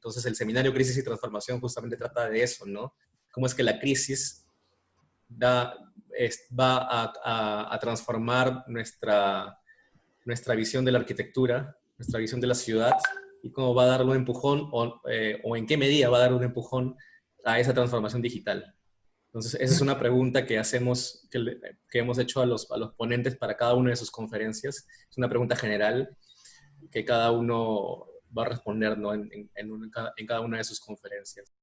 Entonces el seminario Crisis y Transformación justamente trata de eso, ¿no? Cómo es que la crisis va a transformar nuestra visión de la arquitectura, nuestra visión de la ciudad, y cómo va a dar un empujón, o en qué medida va a dar un empujón a esa transformación digital. Entonces, esa es una pregunta que hacemos, que hemos hecho a los ponentes para cada una de sus conferencias. Es una pregunta general que cada uno va a responder, ¿no? en cada una de sus conferencias.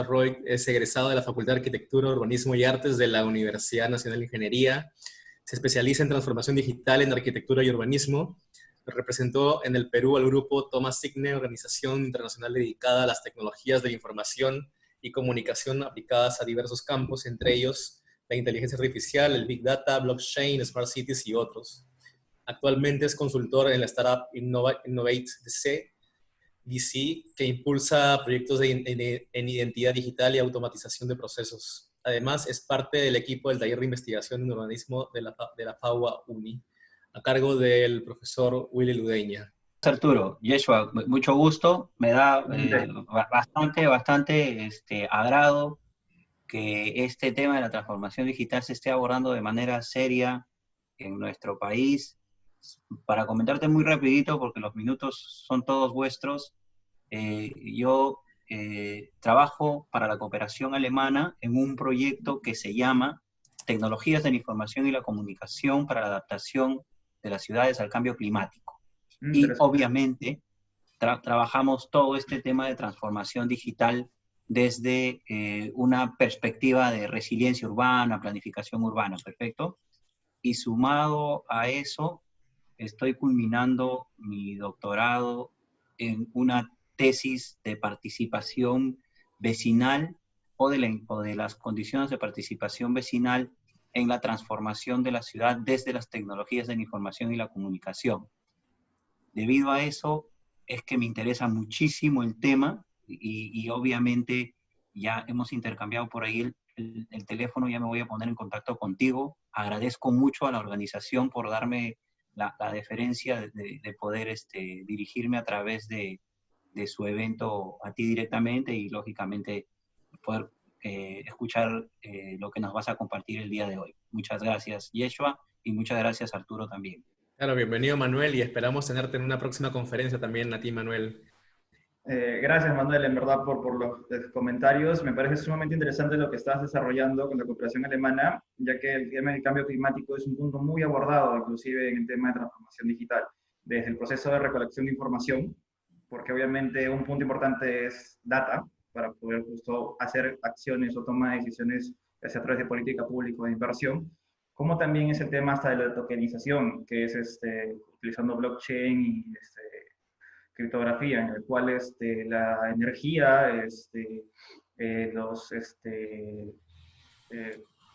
Roy es egresado de la Facultad de Arquitectura, Urbanismo y Artes de la Universidad Nacional de Ingeniería. Se especializa en transformación digital en arquitectura y urbanismo. Representó en el Perú al grupo Thomas Signe, organización internacional dedicada a las tecnologías de la información y comunicación aplicadas a diversos campos, entre ellos la inteligencia artificial, el Big Data, blockchain, Smart Cities y otros. Actualmente es consultor en la startup Innovate DC, que impulsa proyectos en identidad digital y automatización de procesos. Además, es parte del equipo del taller de investigación en urbanismo de la FAUA UNI, a cargo del profesor Willy Ludeña. Arturo, Yeshua, mucho gusto. Me da bastante agrado que este tema de la transformación digital se esté abordando de manera seria en nuestro país. Para comentarte muy rapidito, porque los minutos son todos vuestros, yo trabajo para la cooperación alemana en un proyecto que se llama Tecnologías de la Información y la Comunicación para la Adaptación de las Ciudades al Cambio Climático. Y obviamente trabajamos todo este tema de transformación digital desde una perspectiva de resiliencia urbana, planificación urbana, ¿perfecto? Y sumado a eso, estoy culminando mi doctorado en una tesis de participación vecinal o de las condiciones de participación vecinal en la transformación de la ciudad desde las tecnologías de la información y la comunicación. Debido a eso es que me interesa muchísimo el tema y obviamente ya hemos intercambiado por ahí el teléfono, ya me voy a poner en contacto contigo. Agradezco mucho a la organización por darme la deferencia de poder dirigirme a través de su evento a ti directamente y lógicamente poder escuchar lo que nos vas a compartir el día de hoy. Muchas gracias, Yeshua, y muchas gracias, Arturo, también. Claro, bienvenido, Manuel, y esperamos tenerte en una próxima conferencia también a ti, Manuel. Gracias, Manuel, en verdad, por los comentarios. Me parece sumamente interesante lo que estás desarrollando con la cooperación alemana, ya que el tema del cambio climático es un punto muy abordado, inclusive en el tema de transformación digital, desde el proceso de recolección de información, porque obviamente un punto importante es data, para poder justo hacer acciones o tomar decisiones, ya sea a través de política pública o de inversión, como también es el tema hasta de la tokenización, que es utilizando blockchain y criptografía, en el cual la energía,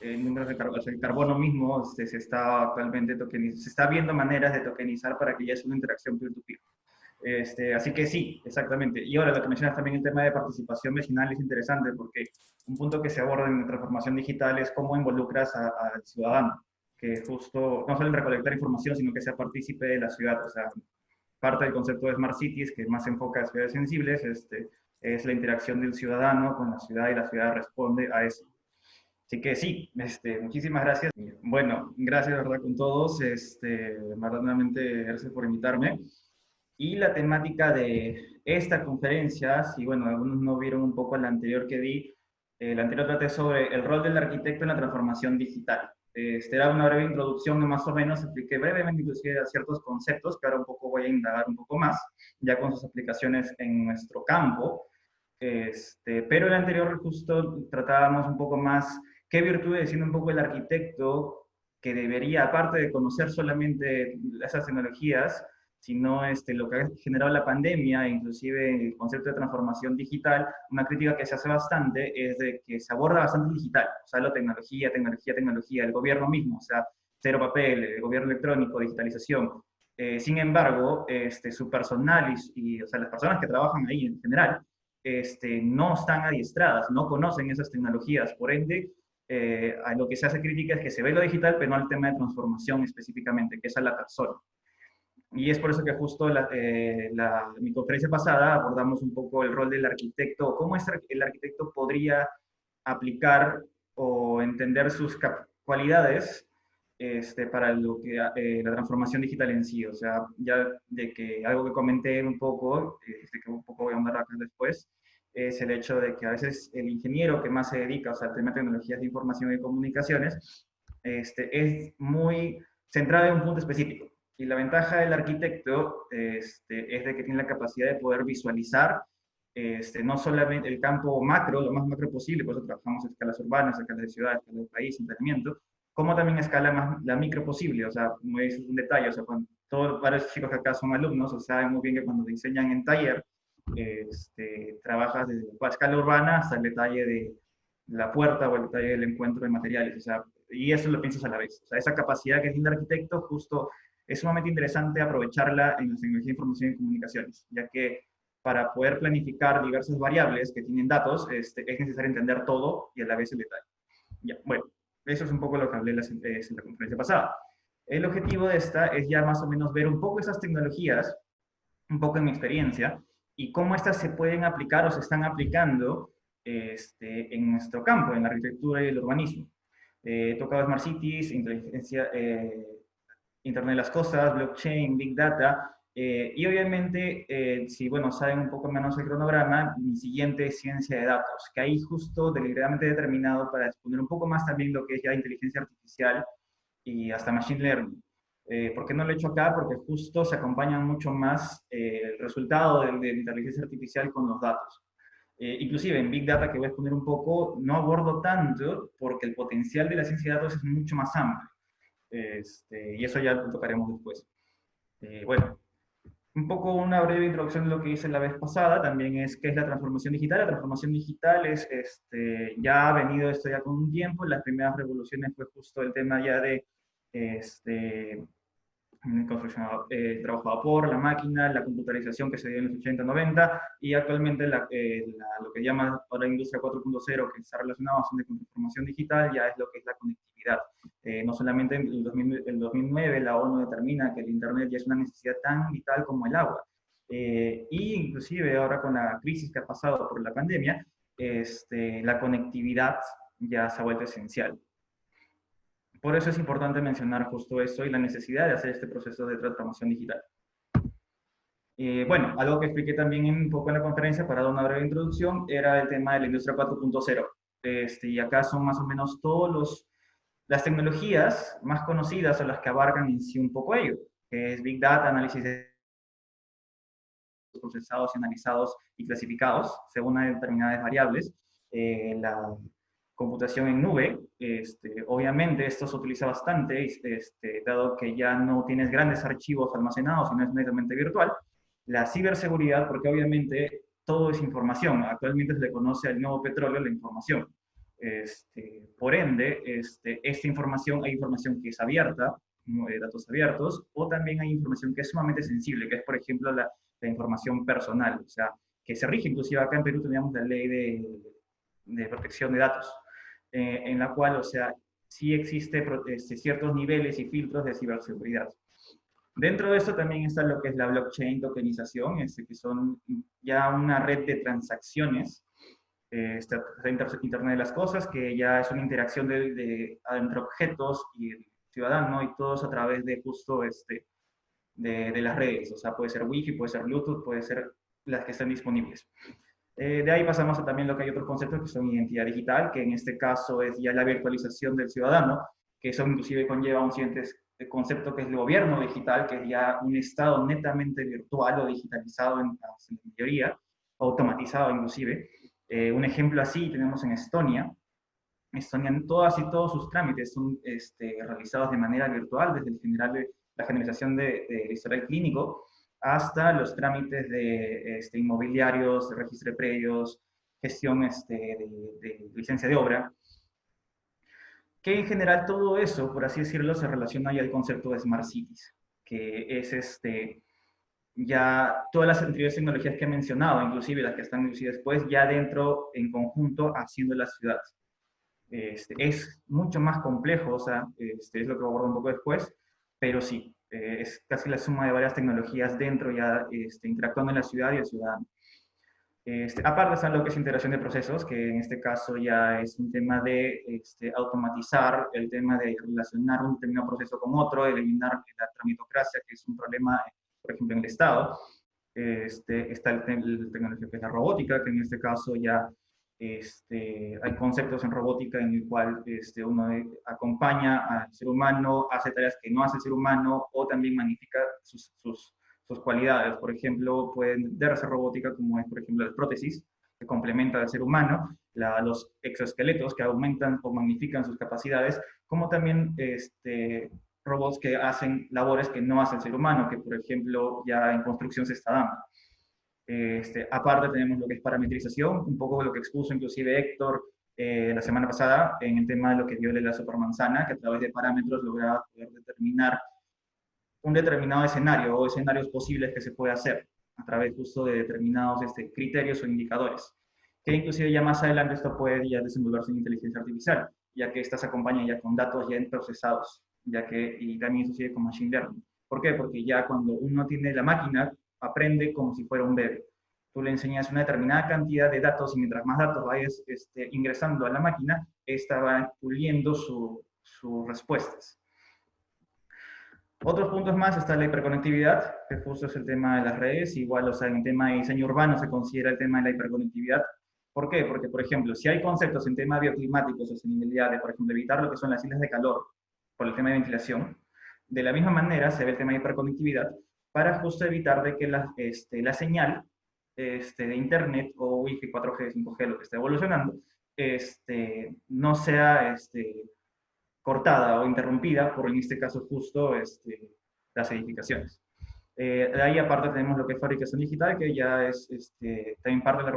números de carbono, el carbono mismo se está actualmente tokenizando, se está viendo maneras de tokenizar para que ya es una interacción peer-to-peer. Así que sí, exactamente. Y ahora lo que mencionas también, el tema de participación vecinal es interesante porque un punto que se aborda en la transformación digital es cómo involucras al ciudadano, que justo no solo en recolectar información, sino que sea partícipe de la ciudad. O sea, parte del concepto de Smart Cities, que más se enfoca en ciudades sensibles, es la interacción del ciudadano con la ciudad y la ciudad responde a eso. Así que sí, muchísimas gracias. Bueno, gracias, ¿verdad? Con todos. Nuevamente, gracias por invitarme. Y la temática de esta conferencia, si bueno, algunos no vieron un poco la anterior que di, la anterior traté sobre el rol del arquitecto en la transformación digital. Era una breve introducción, más o menos, expliqué brevemente inclusive ciertos conceptos, que ahora un poco voy a indagar un poco más, ya con sus aplicaciones en nuestro campo. Pero el anterior justo tratábamos un poco más qué virtudes tiene un poco el arquitecto que debería, aparte de conocer solamente esas tecnologías, sino lo que ha generado la pandemia, inclusive el concepto de transformación digital. Una crítica que se hace bastante es de que se aborda bastante digital, o sea, la tecnología, el gobierno mismo, o sea, cero papel, gobierno electrónico, digitalización. Sin embargo, su personal o sea, las personas que trabajan ahí en general, no están adiestradas, no conocen esas tecnologías, por ende, a lo que se hace crítica es que se ve lo digital, pero no al tema de transformación específicamente, que es a la persona. Y es por eso que justo mi conferencia pasada abordamos un poco el rol del arquitecto, cómo el arquitecto podría aplicar o entender sus cualidades para lo que, la transformación digital en sí. O sea, ya de que algo que comenté un poco, que un poco voy a andar acá después, es el hecho de que a veces el ingeniero que más se dedica, o sea, al tema de tecnologías de información y comunicaciones, es muy centrado en un punto específico. Y la ventaja del arquitecto es de que tiene la capacidad de poder visualizar no solamente el campo macro, lo más macro posible, por eso trabajamos a escalas urbanas, a escalas de ciudad, a escalas de país, entrenamiento, como también a escala más la micro posible, o sea, como es un detalle, o sea, cuando todos varios chicos que acá son alumnos, o sea, saben muy bien que cuando te enseñan en taller, trabajas desde la escala urbana hasta el detalle de la puerta o el detalle del encuentro de materiales, o sea, y eso lo piensas a la vez. O sea, esa capacidad que tiene el arquitecto justo es sumamente interesante aprovecharla en las tecnologías de información y comunicaciones, ya que para poder planificar diversas variables que tienen datos, es necesario entender todo y a la vez el detalle. Ya, bueno, eso es un poco lo que hablé en la conferencia pasada. El objetivo de esta es ya más o menos ver un poco esas tecnologías, un poco en mi experiencia, y cómo estas se pueden aplicar o se están aplicando en nuestro campo, en la arquitectura y el urbanismo. He tocado Smart Cities, inteligencia, Internet de las Cosas, blockchain, Big Data, y obviamente, si bueno, saben un poco menos el cronograma, mi siguiente es ciencia de datos, que ahí justo deliberadamente determinado para exponer un poco más también lo que es ya inteligencia artificial y hasta machine learning. ¿Por qué no lo he hecho acá? Porque justo se acompañan mucho más el resultado de inteligencia artificial con los datos. Inclusive en Big Data, que voy a exponer un poco, no abordo tanto porque el potencial de la ciencia de datos es mucho más amplio. Y eso ya lo tocaremos después. Bueno, un poco una breve introducción de lo que hice la vez pasada, también es qué es la transformación digital. La transformación digital es, ya ha venido esto ya con un tiempo, las primeras revoluciones fue justo el tema ya de trabajo a vapor, la máquina, la computarización que se dio en los 80, 90, y actualmente lo que llama ahora Industria 4.0, que está relacionado con la transformación digital, ya es lo que es la conectividad. No solamente en el 2009 la ONU determina que el Internet ya es una necesidad tan vital como el agua. Y inclusive ahora con la crisis que ha pasado por la pandemia, la conectividad ya se ha vuelto esencial. Por eso es importante mencionar justo eso y la necesidad de hacer este proceso de transformación digital. Bueno, algo que expliqué también un poco en la conferencia para dar una breve introducción era el tema de la industria 4.0. Y acá son más o menos todas las tecnologías más conocidas o las que abarcan en sí un poco ello, que es Big Data, análisis de procesados y analizados y clasificados según determinadas variables, la computación en nube, obviamente esto se utiliza bastante, dado que ya no tienes grandes archivos almacenados, sino es netamente virtual. La ciberseguridad, porque obviamente todo es información, actualmente se le conoce al nuevo petróleo la información. Por ende, esta información, hay información que es abierta, datos abiertos, o también hay información que es sumamente sensible, que es, por ejemplo, la información personal, o sea, que se rige, inclusive acá en Perú teníamos la ley de protección de datos, en la cual, o sea, sí existe ciertos niveles y filtros de ciberseguridad. Dentro de esto también está lo que es la blockchain tokenización, que son ya una red de transacciones, Internet de las Cosas, que ya es una interacción entre objetos y el ciudadano, y todos a través de justo de las redes, o sea, puede ser Wi-Fi, puede ser Bluetooth, puede ser las que estén disponibles. De ahí pasamos a también lo que hay otros conceptos que son identidad digital, que en este caso es ya la virtualización del ciudadano, que eso inclusive conlleva un siguiente concepto que es el gobierno digital, que es ya un estado netamente virtual o digitalizado en la mayoría, automatizado inclusive. Un ejemplo así tenemos en Estonia. Estonia, todas y todos sus trámites son realizados de manera virtual, desde la generalización del historial clínico hasta los trámites de inmobiliarios, registro de predios, gestión de licencia de obra. Que en general todo eso, por así decirlo, se relaciona ya al concepto de Smart Cities, que es ya todas las anteriores tecnologías que he mencionado, inclusive las que están inclusive después, ya dentro, en conjunto, haciendo las ciudades. Es mucho más complejo, o sea, es lo que abordo un poco después, pero sí, es casi la suma de varias tecnologías dentro ya interactuando en la ciudad y el ciudadano. Aparte está lo que es integración de procesos, que en este caso ya es un tema de automatizar, el tema de relacionar un determinado proceso con otro, eliminar la tramitocracia, que es un problema, por ejemplo, en el Estado. Está el tecnología que es la robótica, que en este caso ya hay conceptos en robótica en el cual uno acompaña al ser humano, hace tareas que no hace el ser humano, o también magnifica sus cualidades. Por ejemplo, pueden darse robótica, como es, por ejemplo, las prótesis, que complementa al ser humano, los exoesqueletos, que aumentan o magnifican sus capacidades, como también robots que hacen labores que no hace el ser humano, que, por ejemplo, ya en construcción se está dando. Aparte tenemos lo que es parametrización, un poco lo que expuso inclusive Héctor la semana pasada en el tema de lo que dio de la supermanzana, que a través de parámetros lograba poder determinar un determinado escenario o escenarios posibles que se puede hacer a través justo de determinados criterios o indicadores. Que inclusive ya más adelante esto puede ya desenvolverse en inteligencia artificial, ya que esta se acompaña ya con datos ya procesados, y también eso sigue con machine learning. ¿Por qué? Porque ya cuando uno tiene la máquina, aprende como si fuera un bebé. Tú le enseñas una determinada cantidad de datos y mientras más datos vayas ingresando a la máquina, esta va puliendo sus respuestas. Otros puntos más está la hiperconectividad, que justo es el tema de las redes. Igual, o sea, en el tema de diseño urbano se considera el tema de la hiperconectividad. ¿Por qué? Porque, por ejemplo, si hay conceptos en tema bioclimático, sostenibilidad, de, por ejemplo, evitar lo que son las islas de calor por el tema de ventilación, de la misma manera se ve el tema de hiperconectividad para justo evitar de que la señal de Internet o Wi-Fi 4G, 5G, lo que esté evolucionando, no sea cortada o interrumpida por, en este caso, justo las edificaciones. De ahí aparte tenemos lo que es fabricación digital, que ya es también parte de la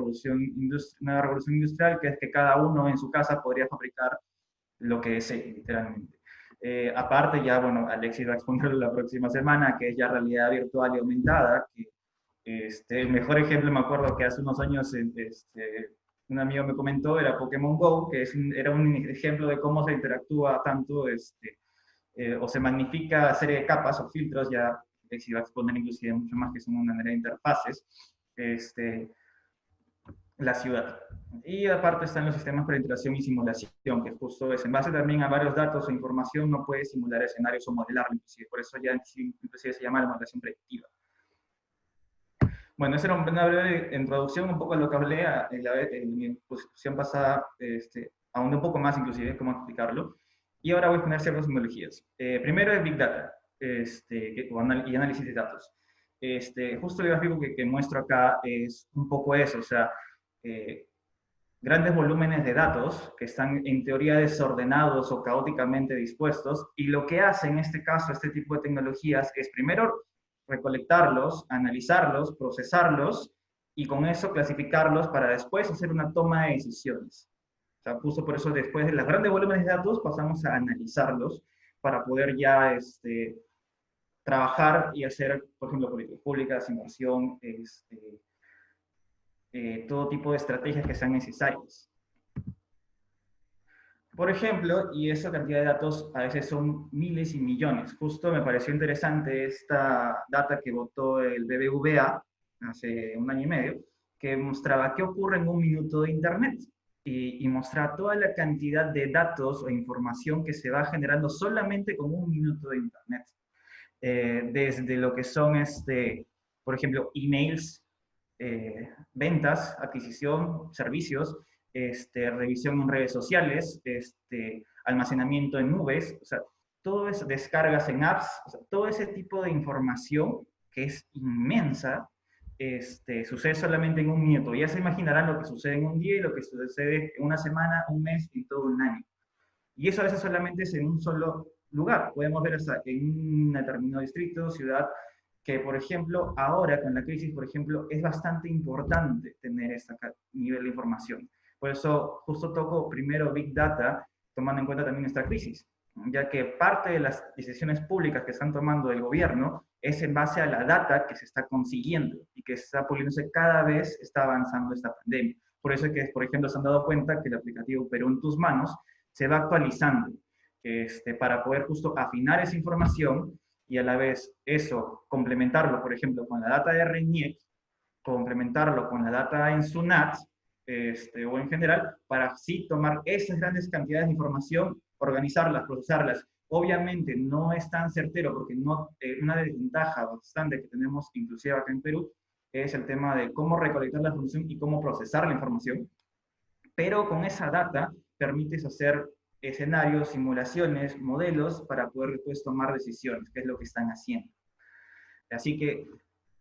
nueva revolución industrial, que es que cada uno en su casa podría fabricar lo que desee, literalmente. Aparte ya, bueno, Alexis va a exponerlo la próxima semana, que es ya realidad virtual y aumentada, que el mejor ejemplo, me acuerdo que hace unos años un amigo me comentó, era Pokémon Go, que era un ejemplo de cómo se interactúa tanto o se magnifica serie de capas o filtros, ya se va a exponer inclusive mucho más, que son una manera de interfaces, la ciudad. Y aparte están los sistemas para integración y simulación, que justo es en base también a varios datos o información, no puede simular escenarios o modelarlo, inclusive, por eso ya inclusive se llama la modelación predictiva. Bueno, esa era una breve introducción, un poco a lo que hablé en mi exposición pasada, aún un poco más inclusive, cómo explicarlo. Y ahora voy a poner ciertas tecnologías. Primero es Big Data y análisis de datos. Justo el gráfico que muestro acá es un poco eso, o sea, grandes volúmenes de datos que están en teoría desordenados o caóticamente dispuestos, y lo que hace en este caso este tipo de tecnologías es primero recolectarlos, analizarlos, procesarlos, y con eso clasificarlos para después hacer una toma de decisiones. O sea, justo por eso después de los grandes volúmenes de datos pasamos a analizarlos para poder ya trabajar y hacer, por ejemplo, políticas públicas, inversión, todo tipo de estrategias que sean necesarias. Por ejemplo, y esa cantidad de datos a veces son miles y millones. Justo me pareció interesante esta data que votó el BBVA hace un año y medio, que mostraba qué ocurre en un minuto de Internet. Y mostraba toda la cantidad de datos o información que se va generando solamente con un minuto de Internet. Desde lo que son, por ejemplo, emails, ventas, adquisición, servicios, revisión en redes sociales, almacenamiento en nubes, o sea, todo eso, descargas en apps, o sea, todo ese tipo de información que es inmensa, sucede solamente en un minuto. Ya se imaginarán lo que sucede en un día y lo que sucede en una semana, un mes y todo un año. Y eso a veces solamente es en un solo lugar. Podemos ver hasta en un determinado distrito, ciudad, que, por ejemplo, ahora con la crisis, por ejemplo, es bastante importante tener este nivel de información. Por eso justo toco primero Big Data, tomando en cuenta también esta crisis, ya que parte de las decisiones públicas que están tomando el gobierno es en base a la data que se está consiguiendo y que está puliéndose cada vez, está avanzando esta pandemia. Por eso es que, por ejemplo, se han dado cuenta que el aplicativo Perú en tus manos se va actualizando para poder justo afinar esa información y a la vez eso, complementarlo, por ejemplo, con la data de RENIEC, complementarlo con la data en SUNAT, o en general, para así tomar esas grandes cantidades de información, organizarlas, procesarlas. Obviamente no es tan certero porque no, una desventaja bastante que tenemos inclusive acá en Perú es el tema de cómo recolectar la información y cómo procesar la información, pero con esa data permites hacer escenarios, simulaciones, modelos para poder después tomar decisiones, que es lo que están haciendo. Así que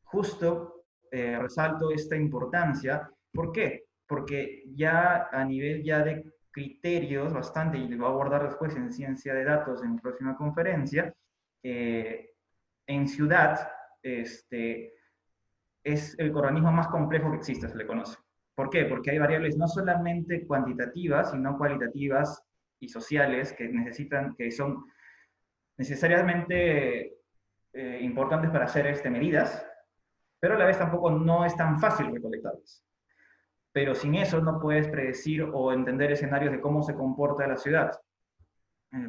justo resalto esta importancia. ¿Por qué? Porque ya a nivel ya de criterios bastante, y lo voy a abordar después en ciencia de datos en la próxima conferencia, en ciudad es el organismo más complejo que existe, se le conoce. ¿Por qué? Porque hay variables no solamente cuantitativas, sino cualitativas y sociales que son necesariamente importantes para hacer medidas, pero a la vez tampoco no es tan fácil recolectarlas. Pero sin eso no puedes predecir o entender escenarios de cómo se comporta la ciudad.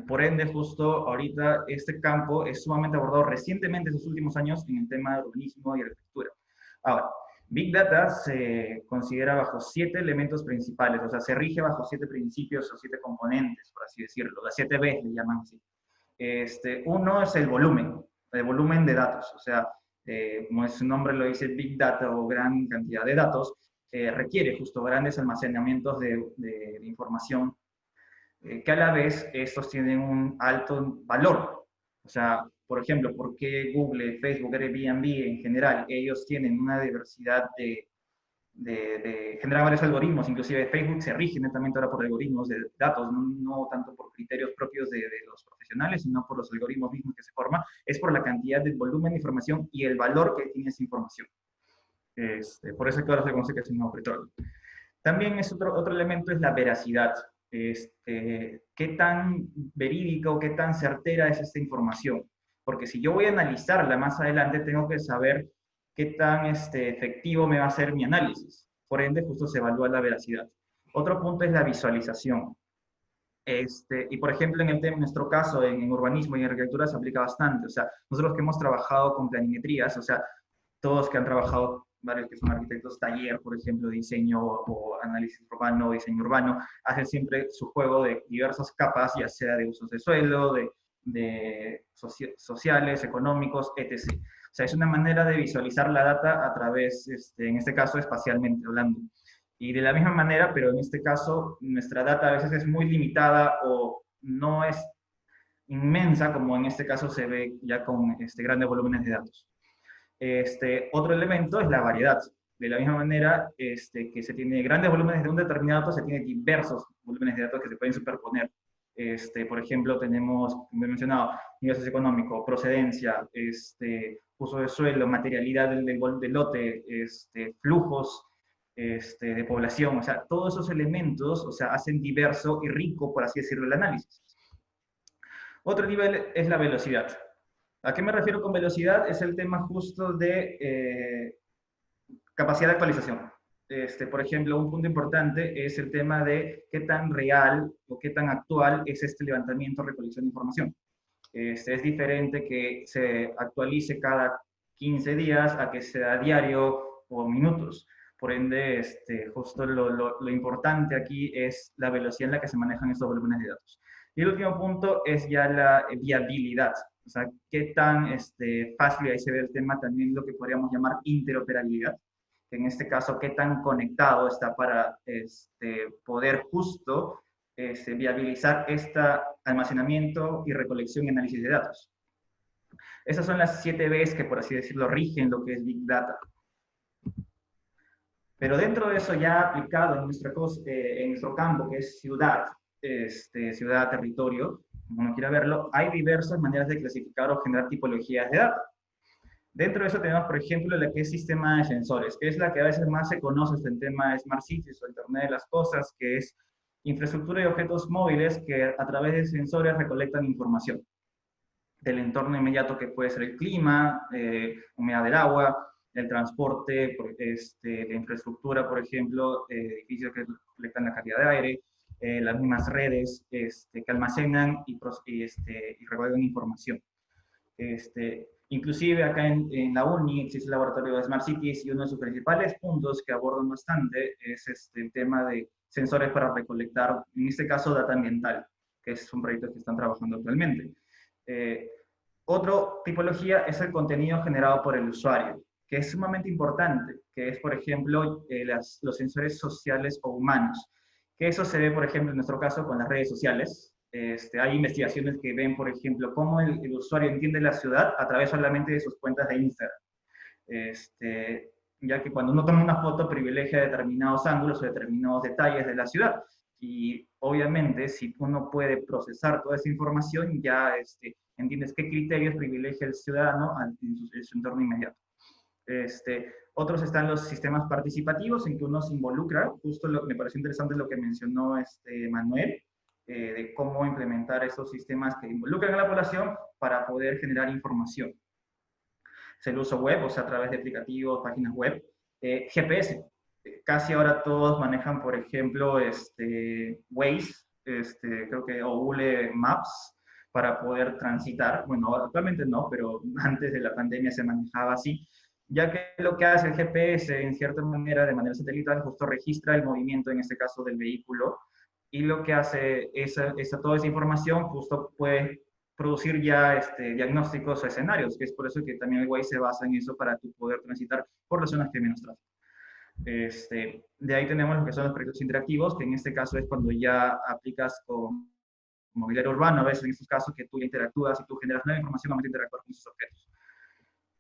Por ende, justo ahorita este campo es sumamente abordado recientemente, en estos últimos años, en el tema de urbanismo y arquitectura. Ahora, Big Data se considera bajo 7 elementos principales, o sea, se rige bajo 7 principios o 7 componentes, por así decirlo, las 7 B le llaman así. Uno es el volumen de datos, o sea, como su nombre lo dice, Big Data o gran cantidad de datos, requiere justo grandes almacenamientos de información que a la vez estos tienen un alto valor. O sea, por ejemplo, ¿por qué Google, Facebook, Airbnb en general, ellos tienen una diversidad generan varios algoritmos, inclusive Facebook se rige netamente ahora por algoritmos de datos, no tanto por criterios propios de los profesionales, sino por los algoritmos mismos que se forman, es por la cantidad de volumen de información y el valor que tiene esa información. Por eso es que ahora se conoce que es un nuevo petróleo. También es otro elemento es la veracidad. ¿Qué tan verídica o qué tan certera es esta información? Porque si yo voy a analizarla más adelante, tengo que saber qué tan efectivo me va a ser mi análisis. Por ende, justo se evalúa la veracidad. Otro punto es la visualización. Y por ejemplo, en nuestro caso, en urbanismo y en arquitectura se aplica bastante. O sea, nosotros que hemos trabajado con planimetrías, o sea, todos que han trabajado, varios que son arquitectos, taller, por ejemplo, diseño o análisis urbano, diseño urbano, hacen siempre su juego de diversas capas, ya sea de usos de suelo, de sociales, económicos, etc. O sea, es una manera de visualizar la data a través, en este caso, espacialmente hablando. Y de la misma manera, pero en este caso, nuestra data a veces es muy limitada o no es inmensa, como en este caso se ve ya con grandes volúmenes de datos. Otro elemento es la variedad. De la misma manera que se tiene grandes volúmenes de un determinado dato, se tiene diversos volúmenes de datos que se pueden superponer. Por ejemplo, tenemos, como he mencionado, nivel socioeconómico, procedencia, uso de suelo, materialidad del lote, flujos de población. O sea, todos esos elementos, o sea, hacen diverso y rico, por así decirlo, el análisis. Otro nivel es la velocidad. ¿A qué me refiero con velocidad? Es el tema justo de capacidad de actualización. Por ejemplo, un punto importante es el tema de qué tan real o qué tan actual es este levantamiento, recolección de información. Es diferente que se actualice cada 15 días a que sea diario o minutos. Por ende, justo lo importante aquí es la velocidad en la que se manejan estos volúmenes de datos. Y el último punto es ya la viabilidad. O sea, qué tan fácil, ahí se ve el tema también, lo que podríamos llamar interoperabilidad, que en este caso, qué tan conectado está para poder justo viabilizar este almacenamiento y recolección y análisis de datos. Esas son las 7 Bs que, por así decirlo, rigen lo que es Big Data. Pero dentro de eso, ya aplicado en nuestro campo, que es ciudad, ciudad, territorio, como uno quiera verlo, hay diversas maneras de clasificar o generar tipologías de datos. Dentro de eso tenemos, por ejemplo, la que es sistema de sensores, que es la que a veces más se conoce en tema de Smart Cities o Internet de las Cosas, que es infraestructura y objetos móviles que a través de sensores recolectan información del entorno inmediato, que puede ser el clima, humedad del agua, el transporte, la infraestructura, por ejemplo, edificios que recolectan la calidad de aire, las mismas redes que almacenan y recolectan información. Inclusive acá en la UNI existe el laboratorio de Smart Cities y uno de sus principales puntos que abordan bastante es el tema de sensores para recolectar, en este caso, data ambiental, que es un proyecto que están trabajando actualmente. Otra tipología es el contenido generado por el usuario, que es sumamente importante, que es, por ejemplo, los sensores sociales o humanos, que eso se ve, por ejemplo, en nuestro caso con las redes sociales. Hay investigaciones que ven, por ejemplo, cómo el usuario entiende la ciudad a través solamente de sus cuentas de Instagram. Ya que cuando uno toma una foto privilegia determinados ángulos o determinados detalles de la ciudad. Y obviamente, si uno puede procesar toda esa información, ya entiendes qué criterios privilegia el ciudadano en su entorno inmediato. Otros están los sistemas participativos, en que uno se involucra. Justo me pareció interesante lo que mencionó Manuel, de cómo implementar esos sistemas que involucran a la población para poder generar información. Es el uso web, o sea, a través de aplicativos, páginas web. GPS. Casi ahora todos manejan, por ejemplo, Waze, creo que, o Google Maps, para poder transitar. Bueno, actualmente no, pero antes de la pandemia se manejaba así, ya que lo que hace el GPS, en cierta manera, de manera satelital, justo registra el movimiento, en este caso, del vehículo, y lo que hace toda esa información justo puede producir ya diagnósticos o escenarios, que es por eso que también el Waze se basa en eso para tu poder transitar por las zonas que hay menos tráfico. De ahí tenemos lo que son los proyectos interactivos, que en este caso es cuando ya aplicas con mobiliario urbano, a veces en estos casos que tú interactúas y tú generas nueva información al momento de interactuar con esos objetos.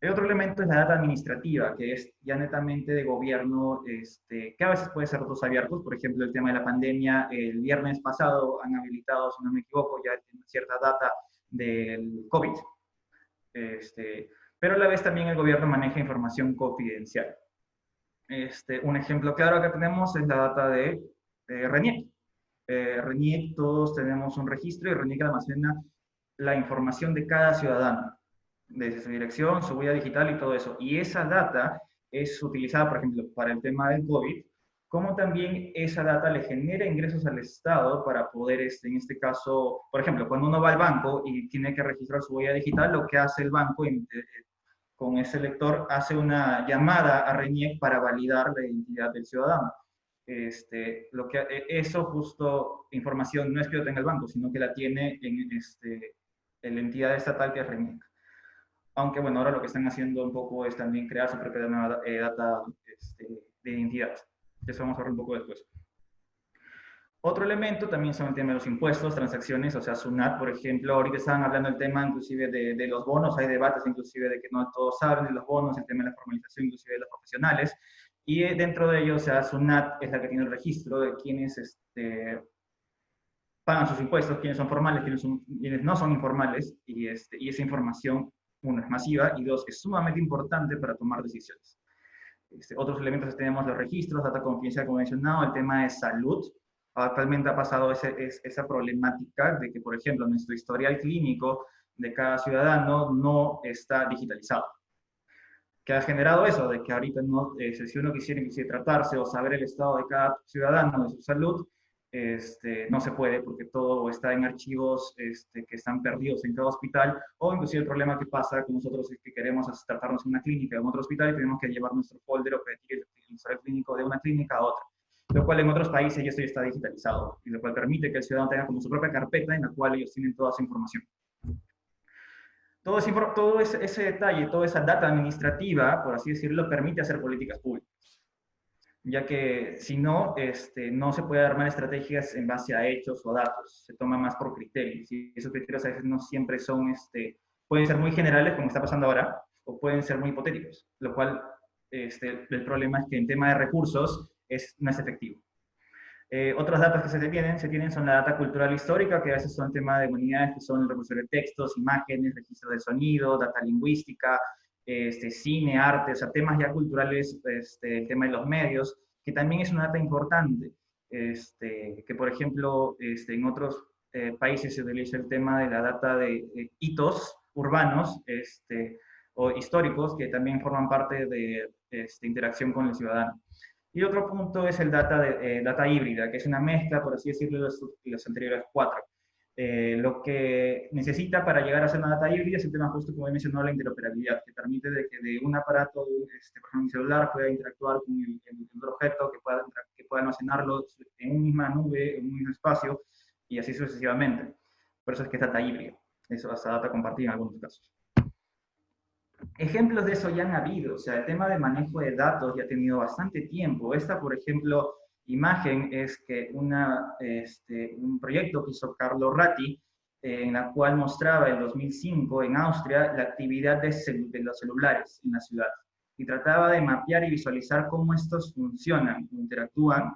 El otro elemento es la data administrativa, que es ya netamente de gobierno, que a veces puede ser datos abiertos. Por ejemplo, el tema de la pandemia, el viernes pasado han habilitado, si no me equivoco, ya cierta data del COVID. Pero a la vez también el gobierno maneja información confidencial. Un ejemplo claro que tenemos es la data de RENIEC. RENIEC, todos tenemos un registro y RENIEC almacena la información de cada ciudadano, desde su dirección, su huella digital y todo eso. Y esa data es utilizada, por ejemplo, para el tema del COVID, como también esa data le genera ingresos al Estado para poder, en este caso, por ejemplo, cuando uno va al banco y tiene que registrar su huella digital, lo que hace el banco con ese lector hace una llamada a RENIEC para validar la identidad del ciudadano. Eso justo, información no es que lo tenga el banco, sino que la tiene en la entidad estatal que es RENIEC. Aunque bueno, ahora lo que están haciendo un poco es también crear su propia data de identidad. Eso vamos a hablar un poco después. Otro elemento también son el tema de los impuestos, transacciones, o sea, SUNAT, por ejemplo. Ahorita estaban hablando del tema inclusive de los bonos, hay debates inclusive de que no todos saben de los bonos, el tema de la formalización inclusive de los profesionales. Y dentro de ellos, o sea, SUNAT es la que tiene el registro de quienes pagan sus impuestos, quienes son formales, quienes no son informales, y esa información, uno, es masiva, y dos, es sumamente importante para tomar decisiones. Otros elementos tenemos los registros, data confidencial, como he mencionado, el tema de salud. Actualmente ha pasado esa problemática de que, por ejemplo, nuestro historial clínico de cada ciudadano no está digitalizado. ¿Qué ha generado eso? De que ahorita si uno quisiera tratarse o saber el estado de cada ciudadano, de su salud, no se puede porque todo está en archivos que están perdidos en cada hospital, o inclusive el problema que pasa con nosotros es que queremos tratarnos en una clínica o en otro hospital y tenemos que llevar nuestro folder o pedir el historial clínico de una clínica a otra, lo cual en otros países ya esto ya está digitalizado, y lo cual permite que el ciudadano tenga como su propia carpeta en la cual ellos tienen toda esa información. Todo ese detalle, toda esa data administrativa, por así decirlo, permite hacer políticas públicas, ya que si no, no se puede armar estrategias en base a hechos o datos, se toma más por criterios, y esos criterios a veces no siempre son, pueden ser muy generales, como está pasando ahora, o pueden ser muy hipotéticos, lo cual el problema es que en tema de recursos no es efectivo. Otros datos que se tienen son la data cultural histórica, que a veces son temas de humanidades, que son el recurso de textos, imágenes, registro de sonido, data lingüística, cine, arte, o sea, temas ya culturales, el tema de los medios, que también es una data importante. que por ejemplo en otros países se utiliza el tema de la data de hitos urbanos o históricos que también forman parte de interacción con el ciudadano. Y otro punto es el data híbrida, que es una mezcla, por así decirlo, de los anteriores cuatro. Lo que necesita para llegar a ser una data híbrida es el tema justo como he mencionado, la interoperabilidad, que permite de que de un aparato, por ejemplo, un celular, pueda interactuar con el otro objeto, que pueda almacenarlo en una misma nube, en un mismo espacio, y así sucesivamente. Por eso es que es data híbrida. Eso hasta data compartida en algunos casos. Ejemplos de eso ya han habido, o sea, el tema de manejo de datos ya ha tenido bastante tiempo. Esta, por ejemplo, imagen es que un proyecto que hizo Carlo Ratti, en la cual mostraba en 2005 en Austria la actividad de los celulares en la ciudad. Y trataba de mapear y visualizar cómo estos funcionan, interactúan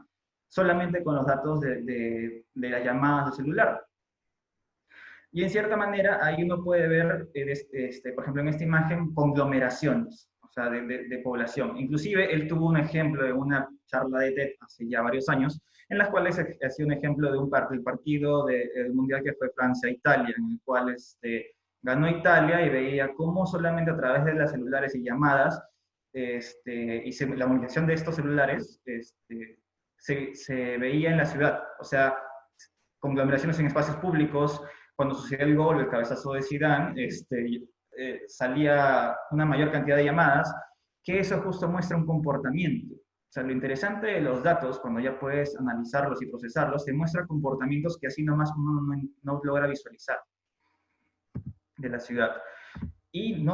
solamente con los datos de las llamadas de celular. Y en cierta manera, ahí uno puede ver, por ejemplo, en esta imagen, conglomeraciones, o sea, de población. Inclusive, él tuvo un ejemplo en una charla de TED hace ya varios años, en las cuales hacía un ejemplo de del partido del Mundial que fue Francia-Italia, en el cual ganó Italia y veía cómo solamente a través de las celulares y llamadas, la comunicación de estos celulares, se veía en la ciudad. O sea, conglomeraciones en espacios públicos. Cuando sucedía el gol, el cabezazo de Zidane, salía una mayor cantidad de llamadas, que eso justo muestra un comportamiento. O sea, lo interesante de los datos, cuando ya puedes analizarlos y procesarlos, te muestra comportamientos que así nomás uno no logra visualizar de la ciudad. Y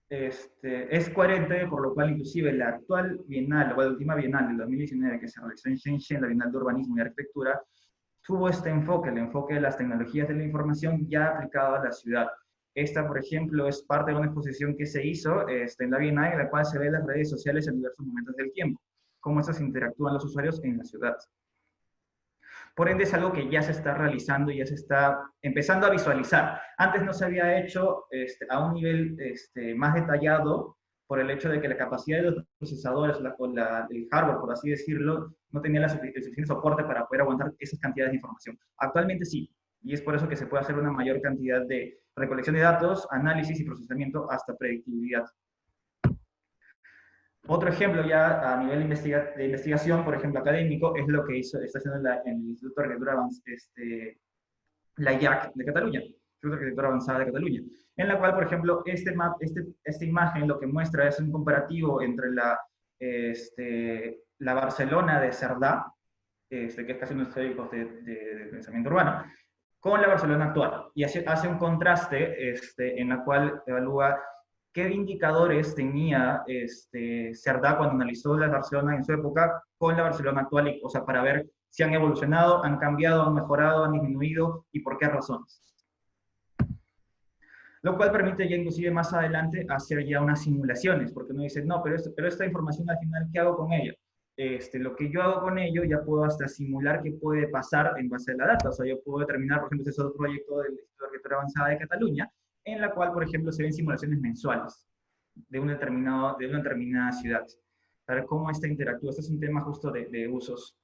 es coherente, por lo cual inclusive la actual bienal, o la última bienal del 2019 que se realizó en Shenzhen, la Bienal de Urbanismo y Arquitectura, tuvo este enfoque, el enfoque de las tecnologías de la información ya aplicado a la ciudad. Esta, por ejemplo, es parte de una exposición que se hizo en la Bienal, en la cual se ve las redes sociales en diversos momentos del tiempo, cómo estas interactúan los usuarios en la ciudad. Por ende, es algo que ya se está realizando y ya se está empezando a visualizar. Antes no se había hecho a un nivel más detallado, por el hecho de que la capacidad de los procesadores, el hardware, por así decirlo, no tenía el suficiente soporte para poder aguantar esas cantidades de información. Actualmente sí, y es por eso que se puede hacer una mayor cantidad de recolección de datos, análisis y procesamiento hasta predictibilidad. Otro ejemplo ya a nivel de investigación, por ejemplo, académico, es lo que está haciendo en el Instituto de Arquitectura la IAC de Cataluña, Instituto de Arquitectura Avanzada de Cataluña, en la cual, por ejemplo, esta imagen lo que muestra es un comparativo entre la Barcelona de Cerdà, que es casi unos teóricos de pensamiento urbano, con la Barcelona actual, y hace un contraste en la cual evalúa qué indicadores tenía Cerdà cuando analizó la Barcelona en su época con la Barcelona actual, o sea, para ver si han evolucionado, han cambiado, han mejorado, han disminuido y por qué razones. Lo cual permite ya inclusive más adelante hacer ya unas simulaciones, porque uno dice, no, pero esta información al final, ¿qué hago con ella? Lo que yo hago con ello, ya puedo hasta simular qué puede pasar en base a la data. O sea, yo puedo determinar, por ejemplo, este es otro proyecto del Instituto de Arquitectura Avanzada de Cataluña, en la cual, por ejemplo, se ven simulaciones mensuales de una determinada ciudad. Para ver cómo esta interactúa. Este es un tema justo de usos.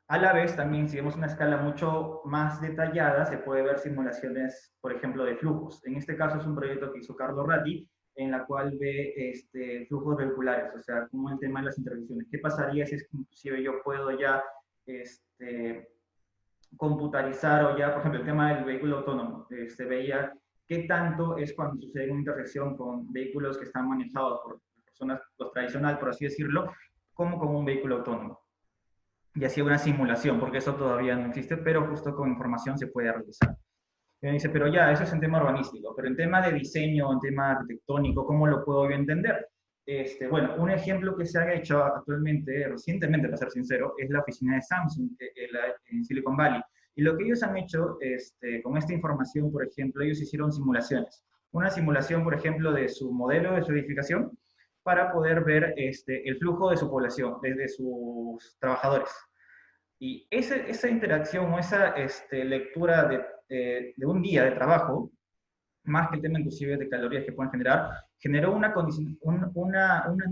A la vez, también, si vemos una escala mucho más detallada, se puede ver simulaciones, por ejemplo, de flujos. En este caso es un proyecto que hizo Carlo Ratti, en la cual ve flujos vehiculares, o sea, como el tema de las intersecciones. ¿Qué pasaría si es que inclusive yo puedo ya computarizar o ya, por ejemplo, el tema del vehículo autónomo? Veía qué tanto es cuando sucede una intersección con vehículos que están manejados por personas, pues, tradicional, por así decirlo, como un vehículo autónomo. Y hacía una simulación, porque eso todavía no existe, pero justo con información se puede realizar. Y me dice, pero ya, eso es en tema urbanístico, pero en tema de diseño, en tema arquitectónico, ¿cómo lo puedo yo entender? Bueno, un ejemplo que se ha hecho actualmente, recientemente, para ser sincero, es la oficina de Samsung en Silicon Valley. Y lo que ellos han hecho, con esta información, por ejemplo, ellos hicieron simulaciones. Una simulación, por ejemplo, de su modelo de su edificación, para poder ver el flujo de su población, desde sus trabajadores. Y esa interacción o esa lectura de un día de trabajo más que el tema inclusive de calorías que pueden generar, generó una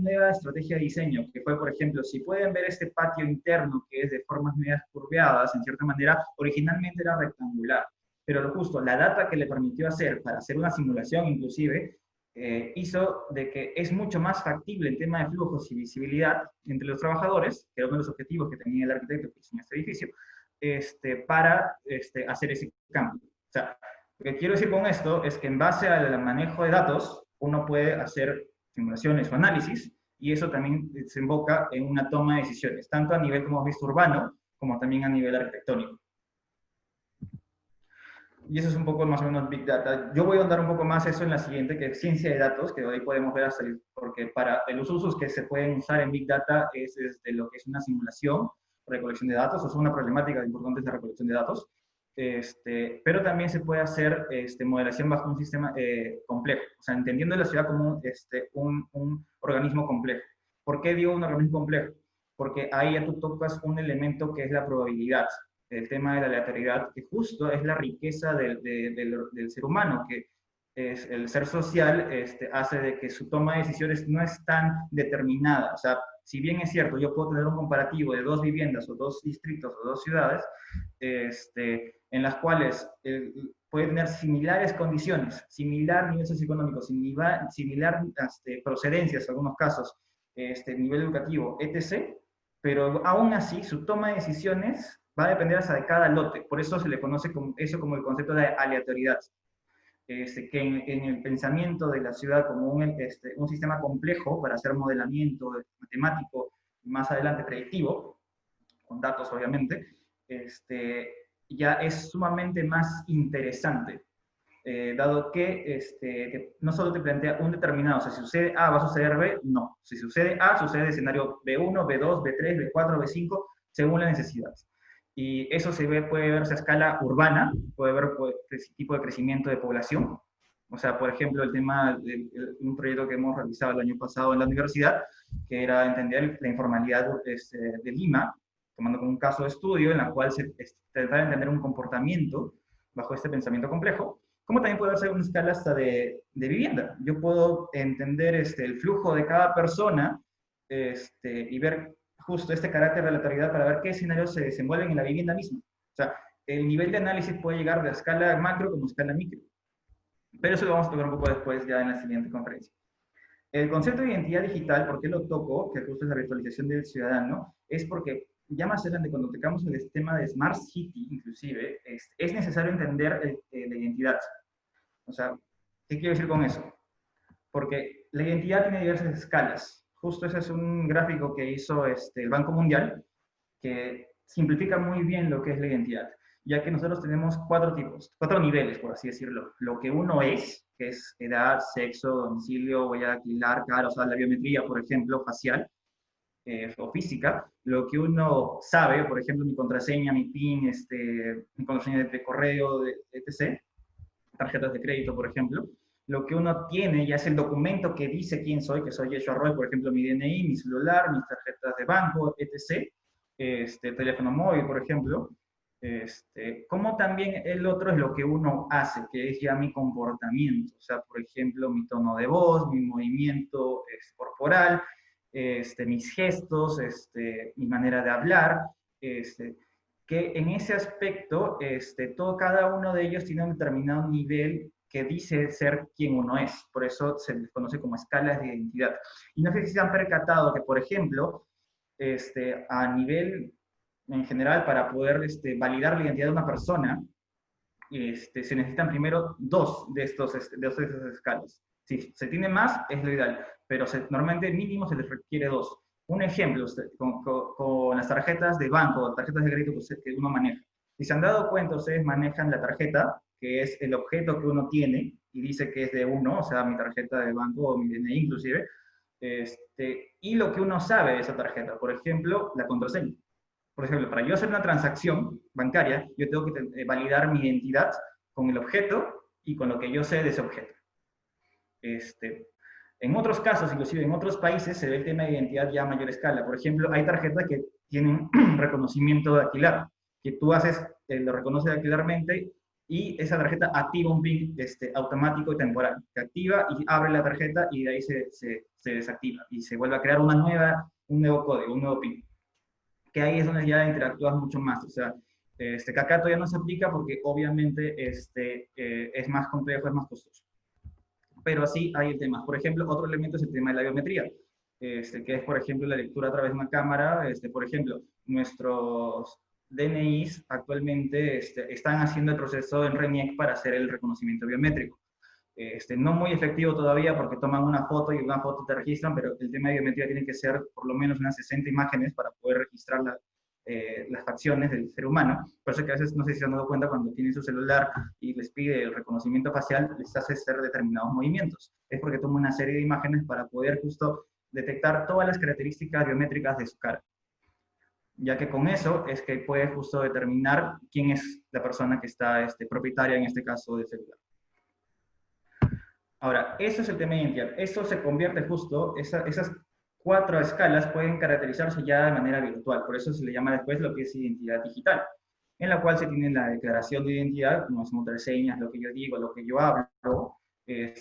nueva estrategia de diseño, que fue, por ejemplo, si pueden ver este patio interno, que es de formas medias curveadas, en cierta manera, originalmente era rectangular, pero lo justo, la data que le permitió hacer, para hacer una simulación inclusive, hizo de que es mucho más factible el tema de flujos y visibilidad entre los trabajadores, que era uno de los objetivos que tenía el arquitecto que diseñó este edificio, para hacer ese cambio. O sea, lo que quiero decir con esto es que en base al manejo de datos, uno puede hacer simulaciones o análisis, y eso también desemboca en una toma de decisiones, tanto a nivel, como hemos visto, urbano, como también a nivel arquitectónico. Y eso es un poco más o menos Big Data. Yo voy a ahondar un poco más eso en la siguiente, que es ciencia de datos, que hoy podemos ver hasta porque para los usos que se pueden usar en Big Data es desde lo que es una simulación, recolección de datos, o sea, una problemática importante es la recolección de datos, pero también se puede hacer modelación bajo un sistema complejo, o sea, entendiendo la ciudad como un organismo complejo. ¿Por qué digo un organismo complejo? Porque ahí ya tú tocas un elemento que es la probabilidad, el tema de la aleatoriedad, que justo es la riqueza del ser humano, que es el ser social hace de que su toma de decisiones no es tan determinada. O sea, si bien es cierto, yo puedo tener un comparativo de 2 viviendas o 2 distritos o 2 ciudades, en las cuales puede tener similares condiciones, similar nivel socioeconómico, similar procedencias en algunos casos, nivel educativo, etc., pero aún así su toma de decisiones va a depender hasta de cada lote. Por eso se le conoce como el concepto de aleatoriedad. Que en el pensamiento de la ciudad como un sistema complejo para hacer modelamiento matemático y más adelante predictivo, con datos obviamente, ya es sumamente más interesante, dado que no solo te plantea un determinado, o sea, si sucede A va a suceder B, no. Si sucede A, sucede escenario B1, B2, B3, B4, B5, según la necesidad. Y eso puede verse a escala urbana, puede ver ese tipo de crecimiento de población. O sea, por ejemplo, el tema de un proyecto que hemos realizado el año pasado en la universidad, que era entender la informalidad de Lima, tomando como un caso de estudio en la cual se trataba de entender un comportamiento bajo este pensamiento complejo, como también puede verse una escala hasta de vivienda. Yo puedo entender el flujo de cada persona y ver justo este carácter de aleatoriedad para ver qué escenarios se desenvuelven en la vivienda misma. O sea, el nivel de análisis puede llegar de escala macro como escala micro. Pero eso lo vamos a tocar un poco después ya en la siguiente conferencia. El concepto de identidad digital, ¿por qué lo toco? Que justo es la virtualización del ciudadano, es porque ya más adelante, cuando tocamos el tema de Smart City, inclusive, es necesario entender la identidad. O sea, ¿qué quiero decir con eso? Porque la identidad tiene diversas escalas. Justo ese es un gráfico que hizo el Banco Mundial, que simplifica muy bien lo que es la identidad, ya que nosotros tenemos 4 niveles, por así decirlo. Lo que uno es, que es edad, sexo, domicilio, huella dactilar, cara, o sea, la biometría, por ejemplo, facial o física. Lo que uno sabe, por ejemplo, mi contraseña, mi PIN, mi contraseña de correo, etc. Tarjetas de crédito, por ejemplo. Lo que uno tiene ya es el documento que dice quién soy, que soy Yeshua Roy, por ejemplo, mi DNI, mi celular, mis tarjetas de banco, etc. Teléfono móvil, por ejemplo. Como también el otro es lo que uno hace, que es ya mi comportamiento. O sea, por ejemplo, mi tono de voz, mi movimiento corporal, mis gestos, mi manera de hablar, que en ese aspecto, cada uno de ellos tiene un determinado nivel que dice ser quien uno es. Por eso se les conoce como escalas de identidad. Y no sé si se han percatado que, por ejemplo, a nivel en general, para poder validar la identidad de una persona, se necesitan primero 2 de esas escalas. Si se tiene más, es lo ideal, pero normalmente mínimo se les requiere 2. Un ejemplo, con las tarjetas de banco, tarjetas de crédito que uno maneja. Si se han dado cuenta, ustedes manejan la tarjeta, que es el objeto que uno tiene, y dice que es de uno, o sea, mi tarjeta de banco o mi DNI inclusive, y lo que uno sabe de esa tarjeta, por ejemplo, la contraseña. Por ejemplo, para yo hacer una transacción bancaria, yo tengo que validar mi identidad con el objeto y con lo que yo sé de ese objeto. En otros casos, inclusive en otros países, se ve el tema de identidad ya a mayor escala. Por ejemplo, hay tarjetas que tienen reconocimiento dactilar, que tú lo reconoces dactilarmente y esa tarjeta activa un PIN automático y temporal. Se activa y abre la tarjeta y de ahí se desactiva y se vuelve a crear un nuevo código, un nuevo PIN. Que ahí es donde ya interactúas mucho más. O sea, que acá todavía no se aplica porque obviamente es más complejo, es más costoso. Pero así hay el tema. Por ejemplo, otro elemento es el tema de la biometría, que es, por ejemplo, la lectura a través de una cámara. Por ejemplo, nuestros DNIs actualmente están haciendo el proceso en RENIEC para hacer el reconocimiento biométrico. No muy efectivo todavía porque toman una foto y una foto te registran, pero el tema de biometría tiene que ser por lo menos unas 60 imágenes para poder registrar las facciones del ser humano. Por eso que a veces, no sé si se han dado cuenta, cuando tienen su celular y les pide el reconocimiento facial, les hace hacer determinados movimientos. Es porque toma una serie de imágenes para poder justo detectar todas las características biométricas de su cara. Ya que con eso es que puede justo determinar quién es la persona que está propietaria, en este caso, del celular. Ahora, eso es el tema de identidad. Esto se convierte justo, esas 4 escalas pueden caracterizarse ya de manera virtual. Por eso se le llama después lo que es identidad digital, en la cual se tiene la declaración de identidad, como son contraseñas, lo que yo digo, lo que yo hablo,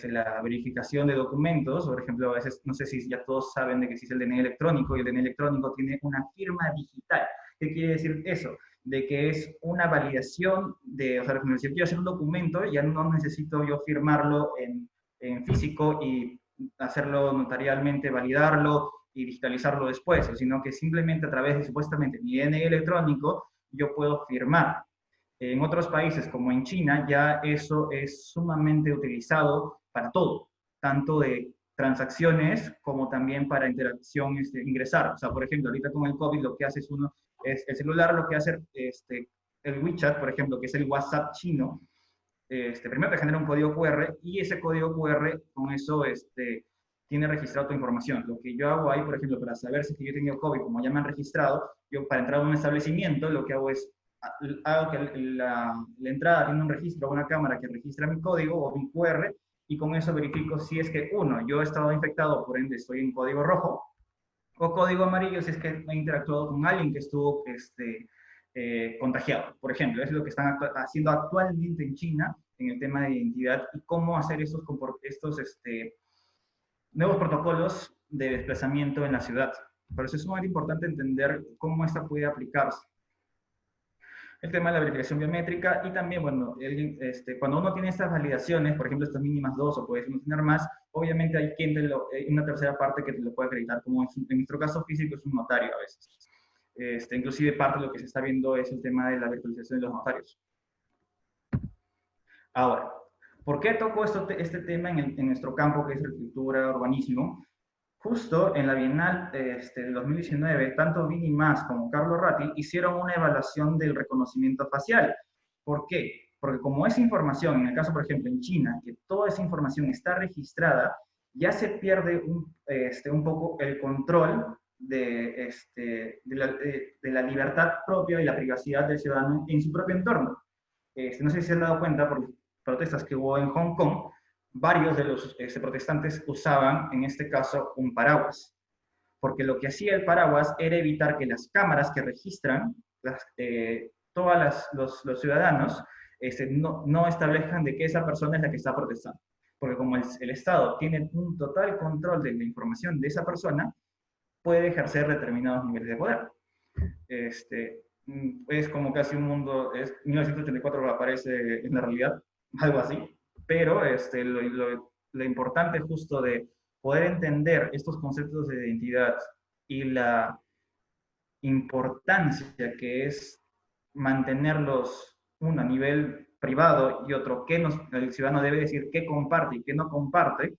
la verificación de documentos. Por ejemplo, a veces, no sé si ya todos saben de que existe el DNI electrónico, y el DNI electrónico tiene una firma digital. ¿Qué quiere decir eso? De que es una validación o sea, si yo quiero hacer un documento, ya no necesito yo firmarlo en físico y hacerlo notarialmente, validarlo y digitalizarlo después, sino que simplemente a través de supuestamente mi DNI electrónico yo puedo firmar. En otros países, como en China, ya eso es sumamente utilizado para todo, tanto de transacciones como también para interacción, ingresar. O sea, por ejemplo, ahorita con el COVID lo que hace uno es el celular, lo que hace el WeChat, por ejemplo, que es el WhatsApp chino. Primero te genera un código QR y ese código QR con eso tiene registrado tu información. Lo que yo hago ahí, por ejemplo, para saber si yo he tenido COVID, como ya me han registrado, yo para entrar a un establecimiento lo que hago es, hago que la entrada tiene un registro, una cámara que registra mi código o mi QR, y con eso verifico si es que, uno, yo he estado infectado, por ende estoy en código rojo, o código amarillo si es que he interactuado con alguien que estuvo contagiado. Por ejemplo, es lo que están haciendo actualmente en China en el tema de identidad y cómo hacer estos nuevos protocolos de desplazamiento en la ciudad. Por eso es muy importante entender cómo esta puede aplicarse. El tema de la verificación biométrica y también, bueno, cuando uno tiene estas validaciones, por ejemplo, estas mínimas 2 o puedes tener más, obviamente hay una tercera parte que te lo puede acreditar, como en nuestro caso físico es un notario a veces. Inclusive parte de lo que se está viendo es el tema de la virtualización de los notarios. Ahora, ¿por qué toco este tema en nuestro campo, que es arquitectura, urbanismo? Justo en la Bienal del 2019, tanto Vini Mas como Carlo Ratti hicieron una evaluación del reconocimiento facial. ¿Por qué? Porque como esa información, en el caso, por ejemplo, en China, que toda esa información está registrada, ya se pierde un poco el control de la libertad propia y la privacidad del ciudadano en su propio entorno. No sé si se han dado cuenta por las protestas que hubo en Hong Kong, varios de los protestantes usaban, en este caso, un paraguas. Porque lo que hacía el paraguas era evitar que las cámaras que registran todos los ciudadanos no establezcan de que esa persona es la que está protestando. Porque como el Estado tiene un total control de la información de esa persona, puede ejercer determinados niveles de poder. Es como casi un mundo, 1984 aparece en la realidad, algo así, pero lo importante justo de poder entender estos conceptos de identidad y la importancia que es mantenerlos, uno a nivel privado y otro que el ciudadano debe decir qué comparte y qué no comparte,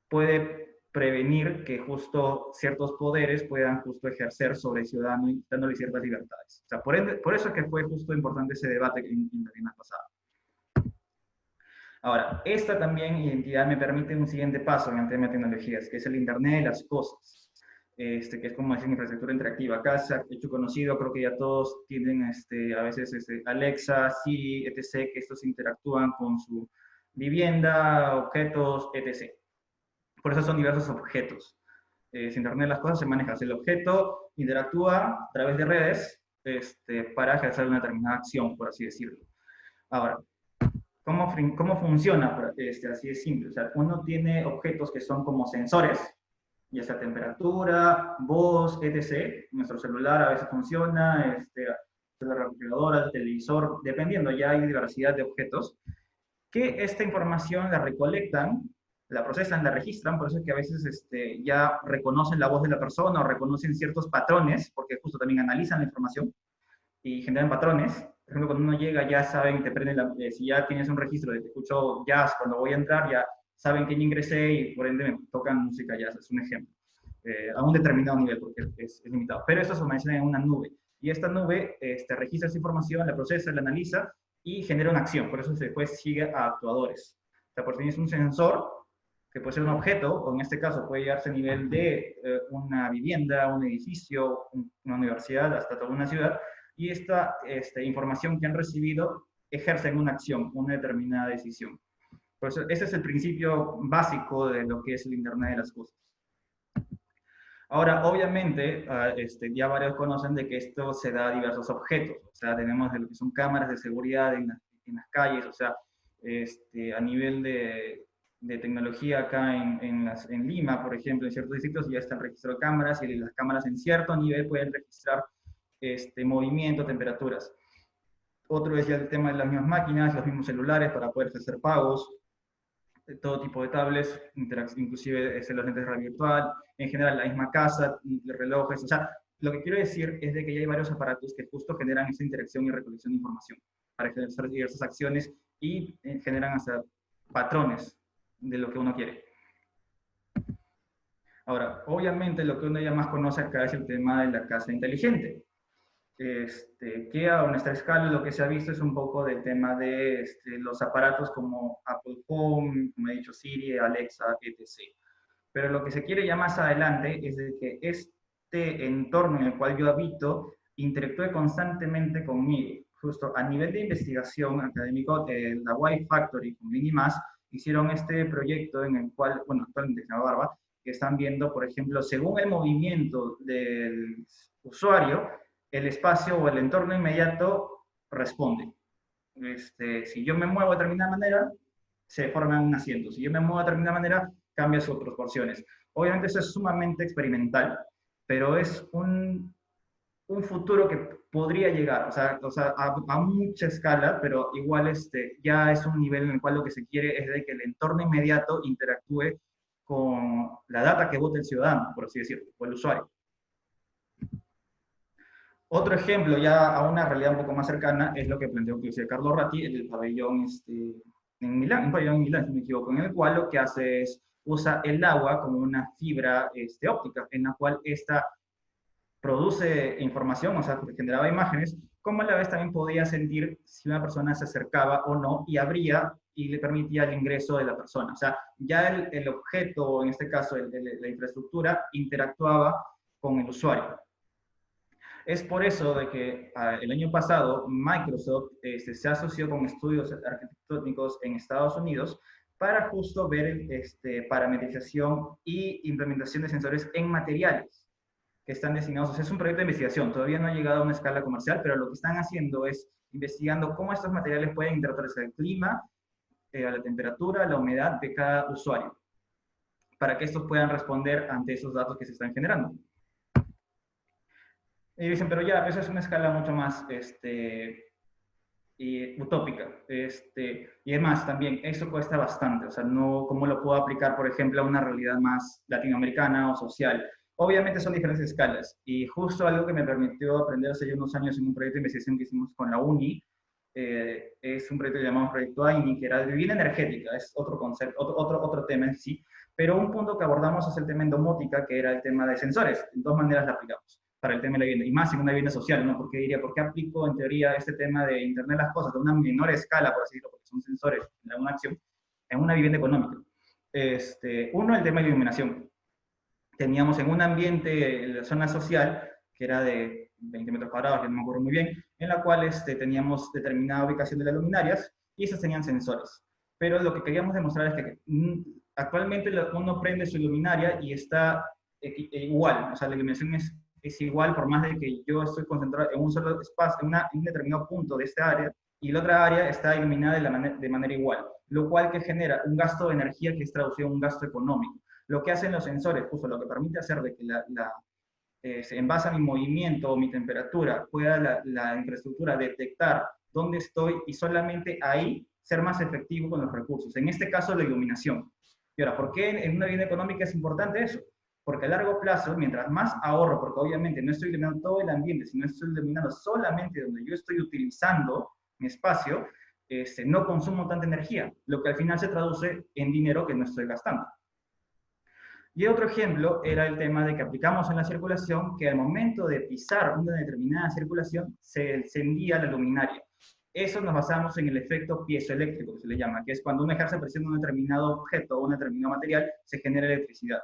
puede prevenir que justo ciertos poderes puedan justo ejercer sobre el ciudadano y dándole ciertas libertades. O sea, por eso es que fue justo importante ese debate en la semana pasada. Ahora, esta también identidad me permite un siguiente paso en el tema de tecnologías, que es el Internet de las cosas, que es como decir infraestructura interactiva. Acá se ha hecho conocido, creo que ya todos tienen a veces Alexa, Siri, etc., que estos interactúan con su vivienda, objetos, etc. Por eso son diversos objetos. Internet de las cosas se maneja. El objeto interactúa a través de redes para ejercer una determinada acción, por así decirlo. Ahora, ¿cómo funciona? Así de simple. O sea, uno tiene objetos que son como sensores, ya sea temperatura, voz, etc. Nuestro celular a veces funciona, la refrigeradora, el televisor, dependiendo, ya hay diversidad de objetos, que esta información la recolectan, la procesan, la registran, por eso es que a veces ya reconocen la voz de la persona o reconocen ciertos patrones, porque justo también analizan la información y generan patrones. Por ejemplo, cuando uno llega ya saben, te prenden si ya tienes un registro de que escucho jazz cuando voy a entrar, ya saben que yo ingresé y por ende me tocan música jazz, es un ejemplo. A un determinado nivel, porque es limitado. Pero esto se almacena en una nube. Y esta nube registra esa información, la procesa, la analiza y genera una acción. Por eso después sigue a actuadores. O sea, por si tienes un sensor, que puede ser un objeto, o en este caso puede llegarse a nivel de una vivienda, un edificio, una universidad, hasta toda una ciudad, y esta información que han recibido ejercen una acción, una determinada decisión. Por eso, ese es el principio básico de lo que es el Internet de las Cosas. Ahora, obviamente, ya varios conocen de que esto se da a diversos objetos. O sea, tenemos de lo que son cámaras de seguridad en las calles, o sea, a nivel de tecnología acá en Lima, por ejemplo, en ciertos distritos ya están registradas cámaras y las cámaras en cierto nivel pueden registrar movimiento, temperaturas. Otro es ya el tema de las mismas máquinas, los mismos celulares para poder hacer pagos, todo tipo de tablets, inclusive los lentes de realidad virtual, en general la misma casa, relojes, o sea, lo que quiero decir es de que ya hay varios aparatos que justo generan esa interacción y recolección de información para ejercer diversas acciones y generan hasta patrones de lo que uno quiere. Ahora, obviamente lo que uno ya más conoce acá es el tema de la casa inteligente. Que a nuestra escala lo que se ha visto es un poco del tema de los aparatos como Apple Home, como he dicho, Siri, Alexa, etc. Pero lo que se quiere ya más adelante es de que este entorno en el cual yo habito interactúe constantemente conmigo. Justo a nivel de investigación académico, la Y Factory con Minimas hicieron este proyecto en el cual, bueno, actualmente se llama Barba, que están viendo, por ejemplo, según el movimiento del usuario, el espacio o el entorno inmediato responde. Si yo me muevo de determinada manera, se forma un asiento. Si yo me muevo de determinada manera, cambia sus proporciones. Obviamente eso es sumamente experimental, pero es un futuro que podría llegar, o sea a mucha escala, pero igual ya es un nivel en el cual lo que se quiere es de que el entorno inmediato interactúe con la data que vota el ciudadano, por así decirlo, o el usuario. Otro ejemplo, ya a una realidad un poco más cercana, es lo que planteó inclusive Carlo Ratti en el pabellón en Milán, un pabellón en Milán, si no me equivoco, en el cual lo que hace es, usa el agua como una fibra óptica, en la cual esta produce información, o sea, generaba imágenes, como a la vez también podía sentir si una persona se acercaba o no, y abría y le permitía el ingreso de la persona. O sea, ya el objeto, en este caso la infraestructura, interactuaba con el usuario. Es por eso de que el año pasado Microsoft se asoció con estudios arquitectónicos en Estados Unidos para justo ver parametrización y implementación de sensores en materiales que están destinados. O sea, es un proyecto de investigación, todavía no ha llegado a una escala comercial, pero lo que están haciendo es investigando cómo estos materiales pueden interactuar con el clima, a la temperatura, a la humedad de cada usuario, para que estos puedan responder ante esos datos que se están generando. Y dicen, pero ya, eso es una escala mucho más utópica. Y además, también, eso cuesta bastante. O sea, no, ¿cómo lo puedo aplicar, por ejemplo, a una realidad más latinoamericana o social? Obviamente son diferentes escalas. Y justo algo que me permitió aprender hace unos años en un proyecto de investigación que hicimos con la UNI, es un proyecto llamado Proyecto AINI, que era de vivienda energética, es otro concepto, otro tema en sí. Pero un punto que abordamos es el tema en domótica, que era el tema de sensores. En dos maneras la aplicamos para el tema de la vivienda, y más en una vivienda social, ¿no? Porque diría, ¿por qué aplico en teoría este tema de Internet de las Cosas, de una menor escala, por así decirlo, porque son sensores en alguna acción, en una vivienda económica? Uno, el tema de iluminación. Teníamos en un ambiente, en la zona social, que era de 20 metros cuadrados, ya no me acuerdo muy bien, en la cual teníamos determinada ubicación de las luminarias, y esas tenían sensores. Pero lo que queríamos demostrar es que actualmente uno prende su luminaria y está igual, o sea, la iluminación es es igual por más de que yo estoy concentrado en un solo espacio, en un determinado punto de esta área, y la otra área está iluminada de manera igual, lo cual que genera un gasto de energía que es traducido en un gasto económico. Lo que hacen los sensores, justo lo que permite hacer de que en base a mi movimiento o mi temperatura, pueda la infraestructura detectar dónde estoy y solamente ahí ser más efectivo con los recursos. En este caso, la iluminación. Y ahora, ¿por qué en una vivienda económica es importante eso? Porque a largo plazo, mientras más ahorro, porque obviamente no estoy iluminando todo el ambiente, sino estoy iluminando solamente donde yo estoy utilizando mi espacio, no consumo tanta energía, lo que al final se traduce en dinero que no estoy gastando. Y otro ejemplo era el tema de que aplicamos en la circulación que al momento de pisar una determinada circulación se encendía la luminaria. Eso nos basamos en el efecto piezoeléctrico, que se le llama, que es cuando uno ejerce presión en un determinado objeto o un determinado material, se genera electricidad.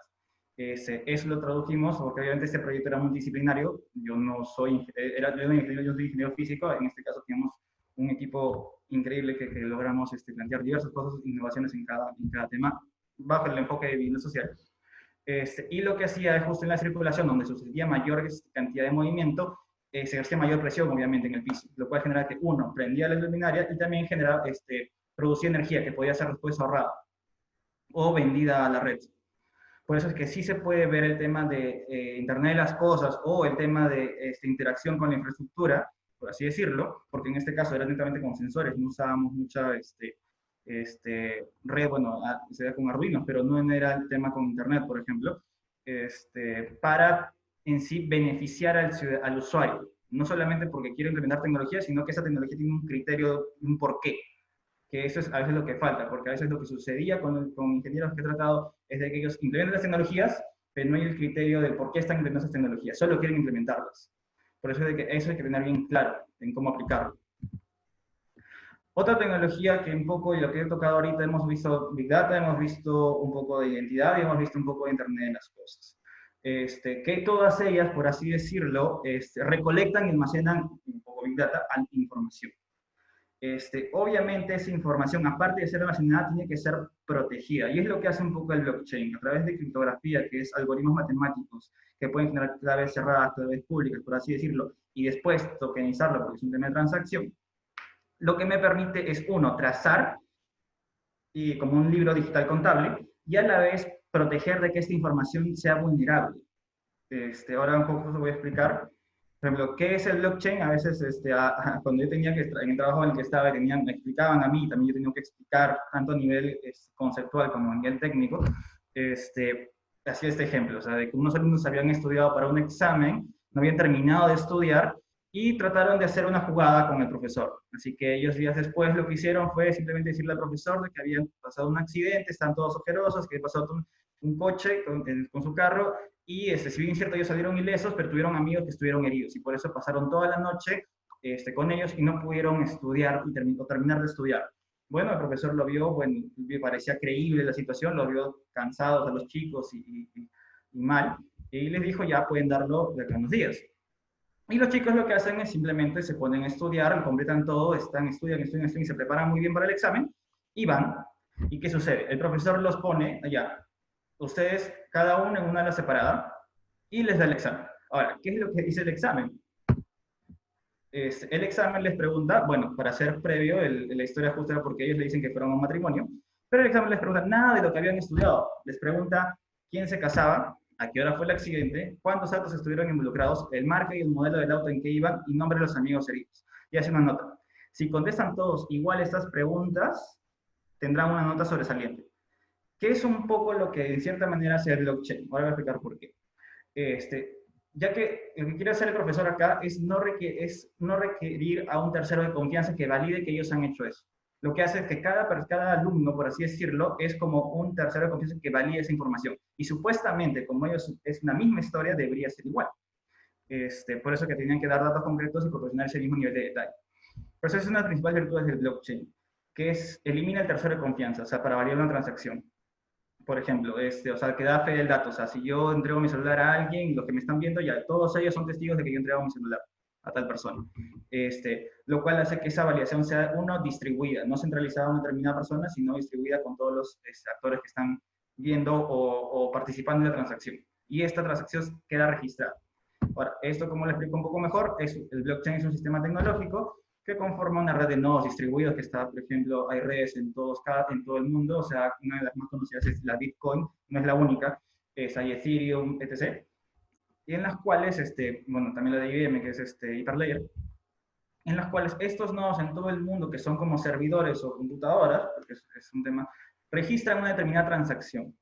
Eso lo tradujimos, porque obviamente este proyecto era multidisciplinario. Yo no soy yo soy ingeniero físico. En este caso tenemos un equipo increíble que logramos plantear diversas cosas, innovaciones en cada tema, bajo el enfoque de vivienda social. Y lo que hacía es justo en la circulación, donde sucedía mayor cantidad de movimiento, se ejercía mayor presión, obviamente, en el piso, lo cual generaba que, uno, prendía la luminaria y también generaba, producía energía que podía ser después ahorrada o vendida a la red. Por eso es que sí se puede ver el tema de Internet de las Cosas o el tema de interacción con la infraestructura, por así decirlo, porque en este caso era netamente con sensores, no usábamos mucha red, bueno, se da con Arduino, pero no era el tema con Internet, por ejemplo, para en sí beneficiar al usuario, no solamente porque quiero implementar tecnología, sino que esa tecnología tiene un criterio, un porqué, que eso es a veces lo que falta, porque a veces lo que sucedía con ingenieros que he tratado es de que ellos implementan las tecnologías, pero no hay el criterio del por qué están implementando esas tecnologías, solo quieren implementarlas. Por eso es de que eso hay que tener bien claro en cómo aplicarlo. Otra tecnología que un poco, y lo que he tocado ahorita, hemos visto Big Data, hemos visto un poco de identidad y hemos visto un poco de Internet de las Cosas. Que todas ellas, por así decirlo, recolectan y almacenan un poco Big Data información. Obviamente esa información, aparte de ser almacenada, tiene que ser protegida. Y es lo que hace un poco el blockchain, a través de criptografía, que es algoritmos matemáticos, que pueden generar claves cerradas, claves públicas, por así decirlo, y después tokenizarlo, porque es un tema de transacción. Lo que me permite es, uno, trazar, y como un libro digital contable, y a la vez proteger de que esta información sea vulnerable. Ahora un poco os voy a explicar. Por ejemplo, ¿qué es el blockchain? A veces, cuando yo tenía que, en el trabajo en el que estaba, me explicaban a mí, también yo tenía que explicar, tanto a nivel conceptual como a nivel técnico, hacía este ejemplo, o sea, de que unos alumnos habían estudiado para un examen, no habían terminado de estudiar, y trataron de hacer una jugada con el profesor. Así que ellos días después lo que hicieron fue simplemente decirle al profesor de que habían pasado un accidente, están todos ojerosos, que había pasado un coche con su carro, y si bien es cierto ellos salieron ilesos, pero tuvieron amigos que estuvieron heridos, y por eso pasaron toda la noche con ellos y no pudieron estudiar y terminar de estudiar. Bueno, el profesor lo vio, bueno, parecía creíble la situación, lo vio cansados a los chicos y mal, y les dijo, ya pueden darlo de acá unos días. Y los chicos lo que hacen es simplemente se ponen a estudiar, completan todo, estudian y se preparan muy bien para el examen, y van. ¿Y qué sucede? El profesor los pone allá, ustedes cada uno en una ala separada, y les da el examen. Ahora, ¿qué es lo que dice el examen? El examen les pregunta, bueno, para hacer previo, la historia justa era porque ellos le dicen que fueron a un matrimonio, pero el examen les pregunta nada de lo que habían estudiado. Les pregunta quién se casaba, a qué hora fue el accidente, cuántos autos estuvieron involucrados, el marca y el modelo del auto en que iban, y nombre de los amigos heridos. Y hace una nota. Si contestan todos igual estas preguntas, tendrán una nota sobresaliente. Que es un poco lo que en cierta manera hace el blockchain. Ahora voy a explicar por qué. Ya que lo que quiere hacer el profesor acá es no requerir a un tercero de confianza que valide que ellos han hecho eso. Lo que hace es que cada alumno, por así decirlo, es como un tercero de confianza que valide esa información. Y supuestamente, como ellos es una misma historia, debería ser igual. Por eso que tenían que dar datos concretos y proporcionar ese mismo nivel de detalle. Por eso es una de las principales virtudes del blockchain, que es elimina el tercero de confianza, o sea, para validar una transacción. Por ejemplo, o sea, que da fe del dato. O sea, si yo entrego mi celular a alguien, los que me están viendo, ya todos ellos son testigos de que yo entrego mi celular a tal persona. Lo cual hace que esa validación sea, uno, distribuida, no centralizada en una determinada persona, sino distribuida con todos los actores que están viendo o participando en la transacción. Y esta transacción queda registrada. Ahora, esto, como lo explico un poco mejor, el blockchain es un sistema tecnológico que conforma una red de nodos distribuidos que está, por ejemplo, hay redes en todo el mundo, o sea, una de las más conocidas es la Bitcoin, no es la única, hay Ethereum, etc., y en las cuales, bueno, también la de IBM, que es Hyperledger, en las cuales estos nodos en todo el mundo, que son como servidores o computadoras, porque es un tema, registran una determinada transacción.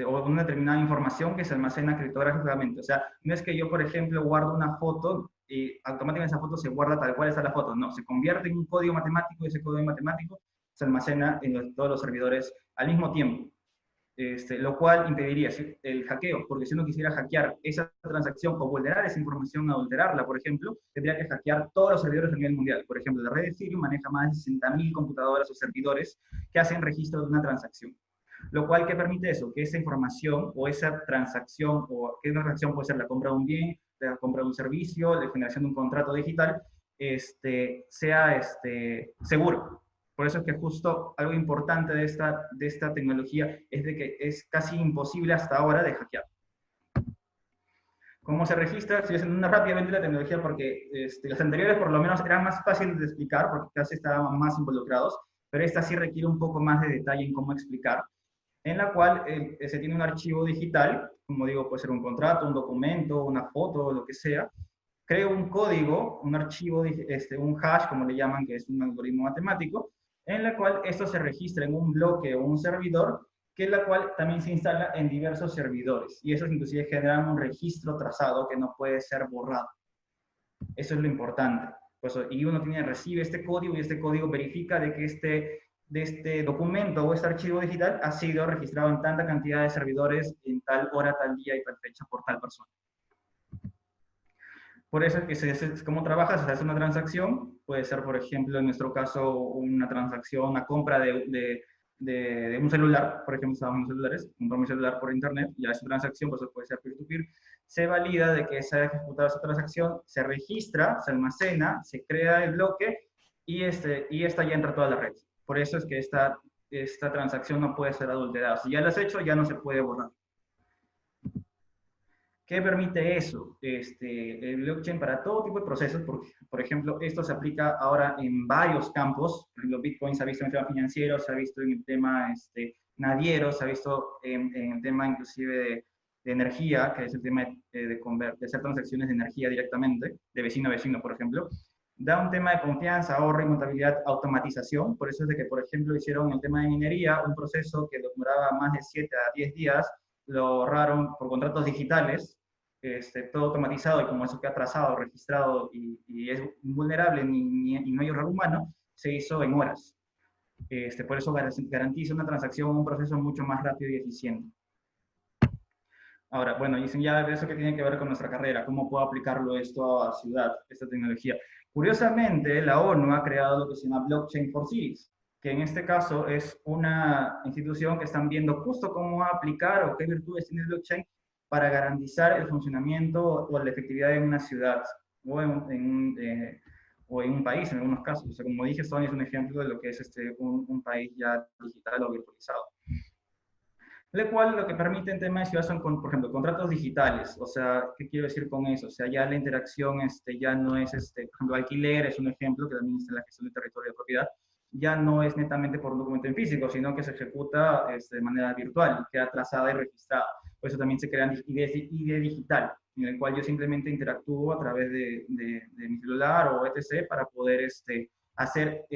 O una determinada información que se almacena criptográficamente. O sea, no es que yo, por ejemplo, guardo una foto y automáticamente esa foto se guarda tal cual está la foto. No, se convierte en un código matemático y ese código matemático se almacena en todos los servidores al mismo tiempo. Lo cual impediría el hackeo, porque si uno quisiera hackear esa transacción o vulnerar esa información, adulterarla, por ejemplo, tendría que hackear todos los servidores a nivel mundial. Por ejemplo, la red de Ethereum maneja más de 60.000 computadoras o servidores que hacen registro de una transacción. Lo cual, ¿qué permite eso? Que esa información o esa transacción, o que una transacción puede ser la compra de un bien, la compra de un servicio, la generación de un contrato digital, sea seguro. Por eso es que justo algo importante de esta tecnología es de que es casi imposible hasta ahora de hackear. ¿Cómo se registra? Estoy haciendo una rápidamente la tecnología porque las anteriores por lo menos eran más fáciles de explicar porque casi estaban más involucrados, pero esta sí requiere un poco más de detalle en cómo explicar, en la cual se tiene un archivo digital, como digo, puede ser un contrato, un documento, una foto, lo que sea. Creo un código, un archivo, un hash, como le llaman, que es un algoritmo matemático, en la cual esto se registra en un bloque o un servidor, que es la cual también se instala en diversos servidores. Y esos inclusive generan un registro trazado que no puede ser borrado. Eso es lo importante. Pues, y uno recibe este código y este código verifica de que este documento o este archivo digital ha sido registrado en tanta cantidad de servidores en tal hora, tal día y tal fecha por tal persona. Por eso es que ¿cómo trabajas? Se hace una transacción, puede ser, por ejemplo, en nuestro caso, una transacción, una compra de un celular, por ejemplo, estábamos en celulares, compro mi celular por internet, ya esa transacción, pues puede ser peer-to-peer, se valida de que se ha ejecutado esa transacción, se registra, se almacena, se crea el bloque y esta ya entra a toda la red. Por eso es que esta transacción no puede ser adulterada. Si ya la has hecho, ya no se puede borrar. ¿Qué permite eso? El blockchain para todo tipo de procesos, porque, por ejemplo, esto se aplica ahora en varios campos. Por ejemplo, Bitcoin se ha visto en el tema financiero, se ha visto en el tema naviero, se ha visto en el tema inclusive de energía, que es el tema de hacer transacciones de energía directamente, de vecino a vecino, por ejemplo. Da un tema de confianza, ahorro, inmutabilidad, automatización. Por eso es de que, por ejemplo, hicieron el tema de minería, un proceso que demoraba más de 7 a 10 días, lo ahorraron por contratos digitales, todo automatizado, y como eso queda trazado, registrado y es invulnerable y no hay error humano, se hizo en horas. Por eso garantiza una transacción, un proceso mucho más rápido y eficiente. Ahora, bueno, dicen ya de eso que tiene que ver con nuestra carrera, ¿cómo puedo aplicarlo esto a ciudad, esta tecnología? Curiosamente, la ONU ha creado lo que se llama Blockchain for Cities, que en este caso es una institución que están viendo justo cómo aplicar o qué virtudes tiene el blockchain para garantizar el funcionamiento o la efectividad en una ciudad o en un país en algunos casos. O sea, como dije, Estonia es un ejemplo de lo que es un país ya digital o virtualizado. Lo cual lo que permite en tema de ciudad son, por ejemplo, contratos digitales. O sea, ¿qué quiero decir con eso? O sea, ya la interacción ya no es, por ejemplo, alquiler es un ejemplo que también está en la gestión de territorio de propiedad, ya no es netamente por un documento en físico, sino que se ejecuta de manera virtual, queda trazada y registrada. Por eso también se crean ID digital, en el cual yo simplemente interactúo a través de mi celular o etc. para poder hacer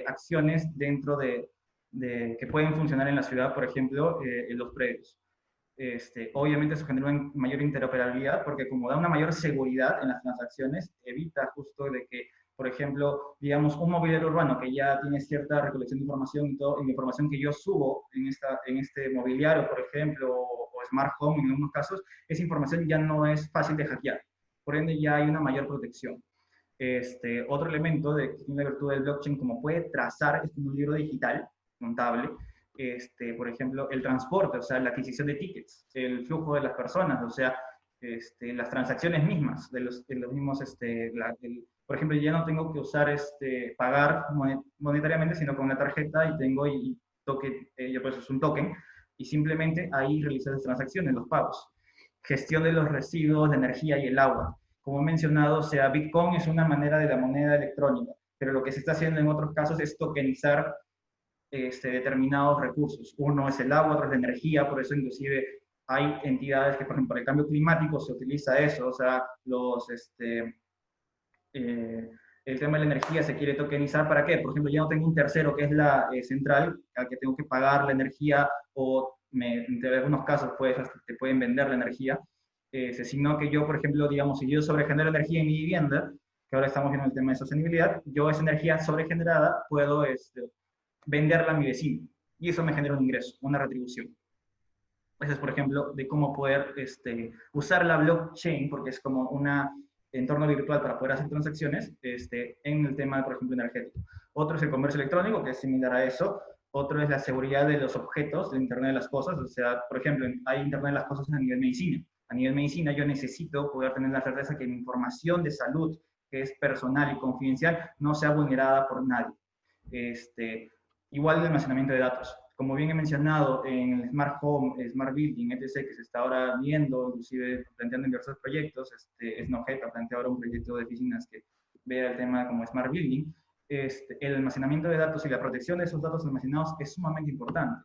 acciones dentro que pueden funcionar en la ciudad, por ejemplo, en los predios. Obviamente eso genera una mayor interoperabilidad porque como da una mayor seguridad en las transacciones, evita justo de que, por ejemplo, digamos, un mobiliario urbano que ya tiene cierta recolección de información y todo, y la información que yo subo en este mobiliario, por ejemplo, o smart home en algunos casos, esa información ya no es fácil de hackear. Por ende, ya hay una mayor protección. Otro elemento que tiene la virtud del blockchain, como puede trazar, es como un libro digital, contable, por ejemplo, el transporte, o sea, la adquisición de tickets, el flujo de las personas, o sea, las transacciones mismas, de los mismos, por ejemplo, ya no tengo que usar, pagar monetariamente, sino con una tarjeta y tengo, token, pues es un token, y simplemente ahí realizar las transacciones, los pagos. gestión de los residuos de energía y el agua. Como he mencionado, o sea, Bitcoin es una manera de la moneda electrónica, pero lo que se está haciendo en otros casos es tokenizar determinados recursos. Uno es el agua, otro es la energía, por eso inclusive hay entidades que, por ejemplo, para el cambio climático se utiliza eso, o sea, el tema de la energía se quiere tokenizar. ¿Para qué? Por ejemplo, ya no tengo un tercero que es la central al que tengo que pagar la energía o en algunos casos te pueden vender la energía, sino que yo, por ejemplo, digamos, si yo sobregenero energía en mi vivienda, que ahora estamos viendo el tema de sostenibilidad, yo esa energía sobregenerada puedo venderla a mi vecino y eso me genera un ingreso, una retribución. Ese es, por ejemplo, de cómo poder usar la blockchain, porque es como un entorno virtual para poder hacer transacciones en el tema, por ejemplo, energético. Otro es el comercio electrónico, que es similar a eso. Otro es la seguridad de los objetos, el Internet de las Cosas. O sea, por ejemplo, hay Internet de las Cosas a nivel medicina. A nivel medicina yo necesito poder tener la certeza que mi información de salud, que es personal y confidencial, no sea vulnerada por nadie. Igual el almacenamiento de datos. Como bien he mencionado, en el Smart Home, Smart Building, etc., que se está ahora viendo, inclusive planteando en diversos proyectos, Snowhead plantea ahora un proyecto de oficinas que vea el tema como Smart Building, el almacenamiento de datos y la protección de esos datos almacenados es sumamente importante.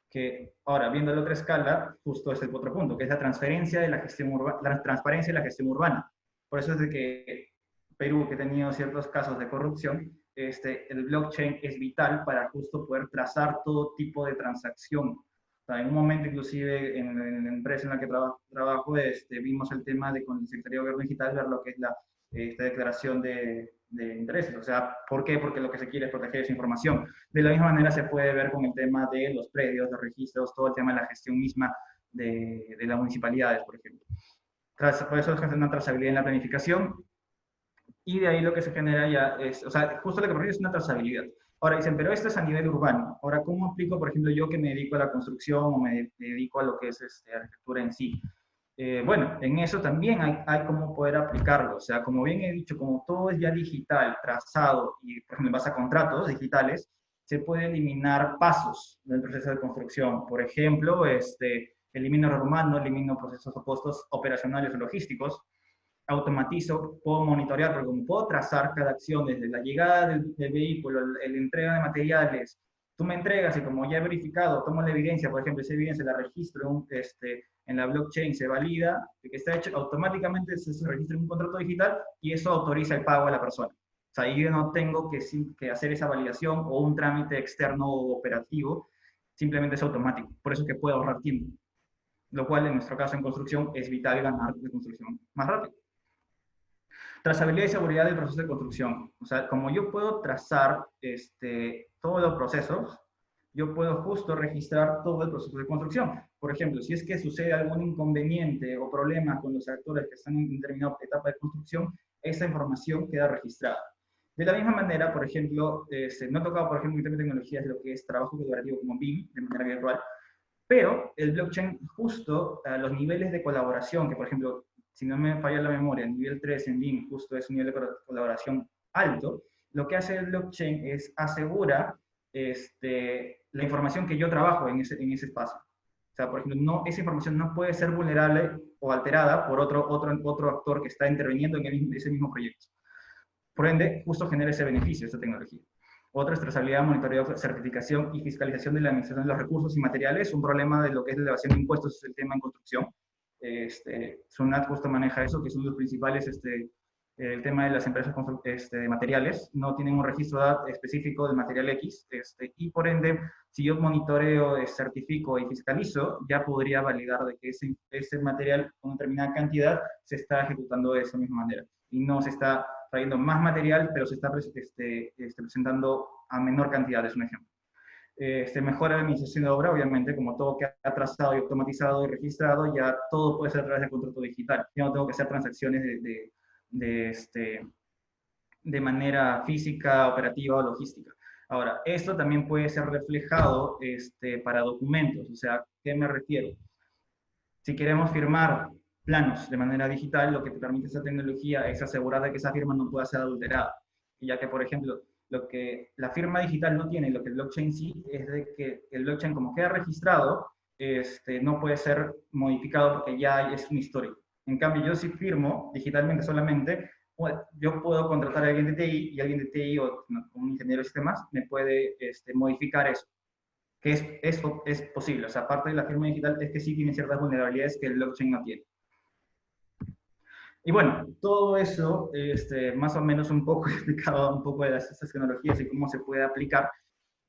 Que ahora, viendo la otra escala, justo es el otro punto, que es la transferencia de la gestión urbana, la transparencia de la gestión urbana. Por eso es de que Perú, que ha tenido ciertos casos de corrupción, el blockchain es vital para justo poder trazar todo tipo de transacción. O sea, en un momento, inclusive, en la empresa en la que trabajo, vimos el tema de con el Secretaría de Gobierno Digital, ver lo que es esta declaración de intereses. O sea, ¿por qué? Porque lo que se quiere es proteger esa información. De la misma manera se puede ver con el tema de los predios, los registros, todo el tema de la gestión misma de las municipalidades, por ejemplo. Por eso es una trazabilidad en la planificación. Y de ahí lo que se genera ya es, o sea, justo lo que promueve es una trazabilidad. Ahora dicen, pero esto es a nivel urbano. Ahora, ¿cómo aplico, por ejemplo, yo que me dedico a la construcción o me dedico a lo que es arquitectura en sí? Bueno, en eso también hay cómo poder aplicarlo. O sea, como bien he dicho, como todo es ya digital, trazado, y por ejemplo, en base a contratos digitales, se puede eliminar pasos del proceso de construcción. Por ejemplo, elimino error humano, elimino procesos o costos operacionales o logísticos, automatizo, puedo monitorear, porque como puedo trazar cada acción desde la llegada del vehículo, la entrega de materiales, tú me entregas y como ya he verificado, tomo la evidencia, por ejemplo, esa evidencia la registro en la blockchain, se valida, de que está hecho, automáticamente se registra en un contrato digital y eso autoriza el pago a la persona. O sea, yo no tengo que hacer esa validación o un trámite externo o operativo, simplemente es automático. Por eso es que puede ahorrar tiempo. Lo cual en nuestro caso en construcción es vital ganar de construcción más rápido. Trazabilidad y seguridad del proceso de construcción. O sea, como yo puedo trazar todos los procesos, yo puedo justo registrar todo el proceso de construcción. Por ejemplo, si es que sucede algún inconveniente o problema con los actores que están en determinada etapa de construcción, esa información queda registrada. De la misma manera, por ejemplo, no he tocado, por ejemplo, en tecnologías lo que es trabajo colaborativo como BIM, de manera virtual, pero el blockchain justo a los niveles de colaboración, que por ejemplo, si no me falla la memoria, el nivel 3 en BIM justo es un nivel de colaboración alto, lo que hace el blockchain es asegura la información que yo trabajo en ese espacio. O sea, por ejemplo, esa información no puede ser vulnerable o alterada por otro actor que está interviniendo en ese mismo proyecto. Por ende, justo genera ese beneficio, esta tecnología. Otra es trazabilidad, monitoreo, certificación y fiscalización de la administración de los recursos y materiales. Un problema de lo que es la evasión de impuestos es el tema en construcción. SUNAT justo maneja eso, que es uno de los principales, el tema de las empresas de materiales. No tienen un registro específico del material X, y por ende, si yo monitoreo, certifico y fiscalizo, ya podría validar de que ese material con una determinada cantidad se está ejecutando de esa misma manera. Y no se está trayendo más material, pero se está presentando a menor cantidad, es un ejemplo. Mejora la administración de obra, obviamente, como todo que ha trazado y automatizado y registrado, ya todo puede ser a través del contrato digital. Ya no tengo que hacer transacciones de manera física, operativa o logística. Ahora, esto también puede ser reflejado para documentos. O sea, ¿a qué me refiero? Si queremos firmar planos de manera digital, lo que te permite esa tecnología es asegurar de que esa firma no pueda ser adulterada. Ya que, por ejemplo, lo que la firma digital no tiene, lo que el blockchain sí, es de que el blockchain, como queda registrado, no puede ser modificado porque ya es una historia. En cambio, yo si firmo digitalmente solamente, yo puedo contratar a alguien de TI y alguien de TI o no, un ingeniero de sistemas me puede modificar eso, que es posible. O sea, aparte de la firma digital, es que sí tiene ciertas vulnerabilidades que el blockchain no tiene. Y bueno, todo eso, más o menos un poco explicado un poco de estas tecnologías y cómo se puede aplicar.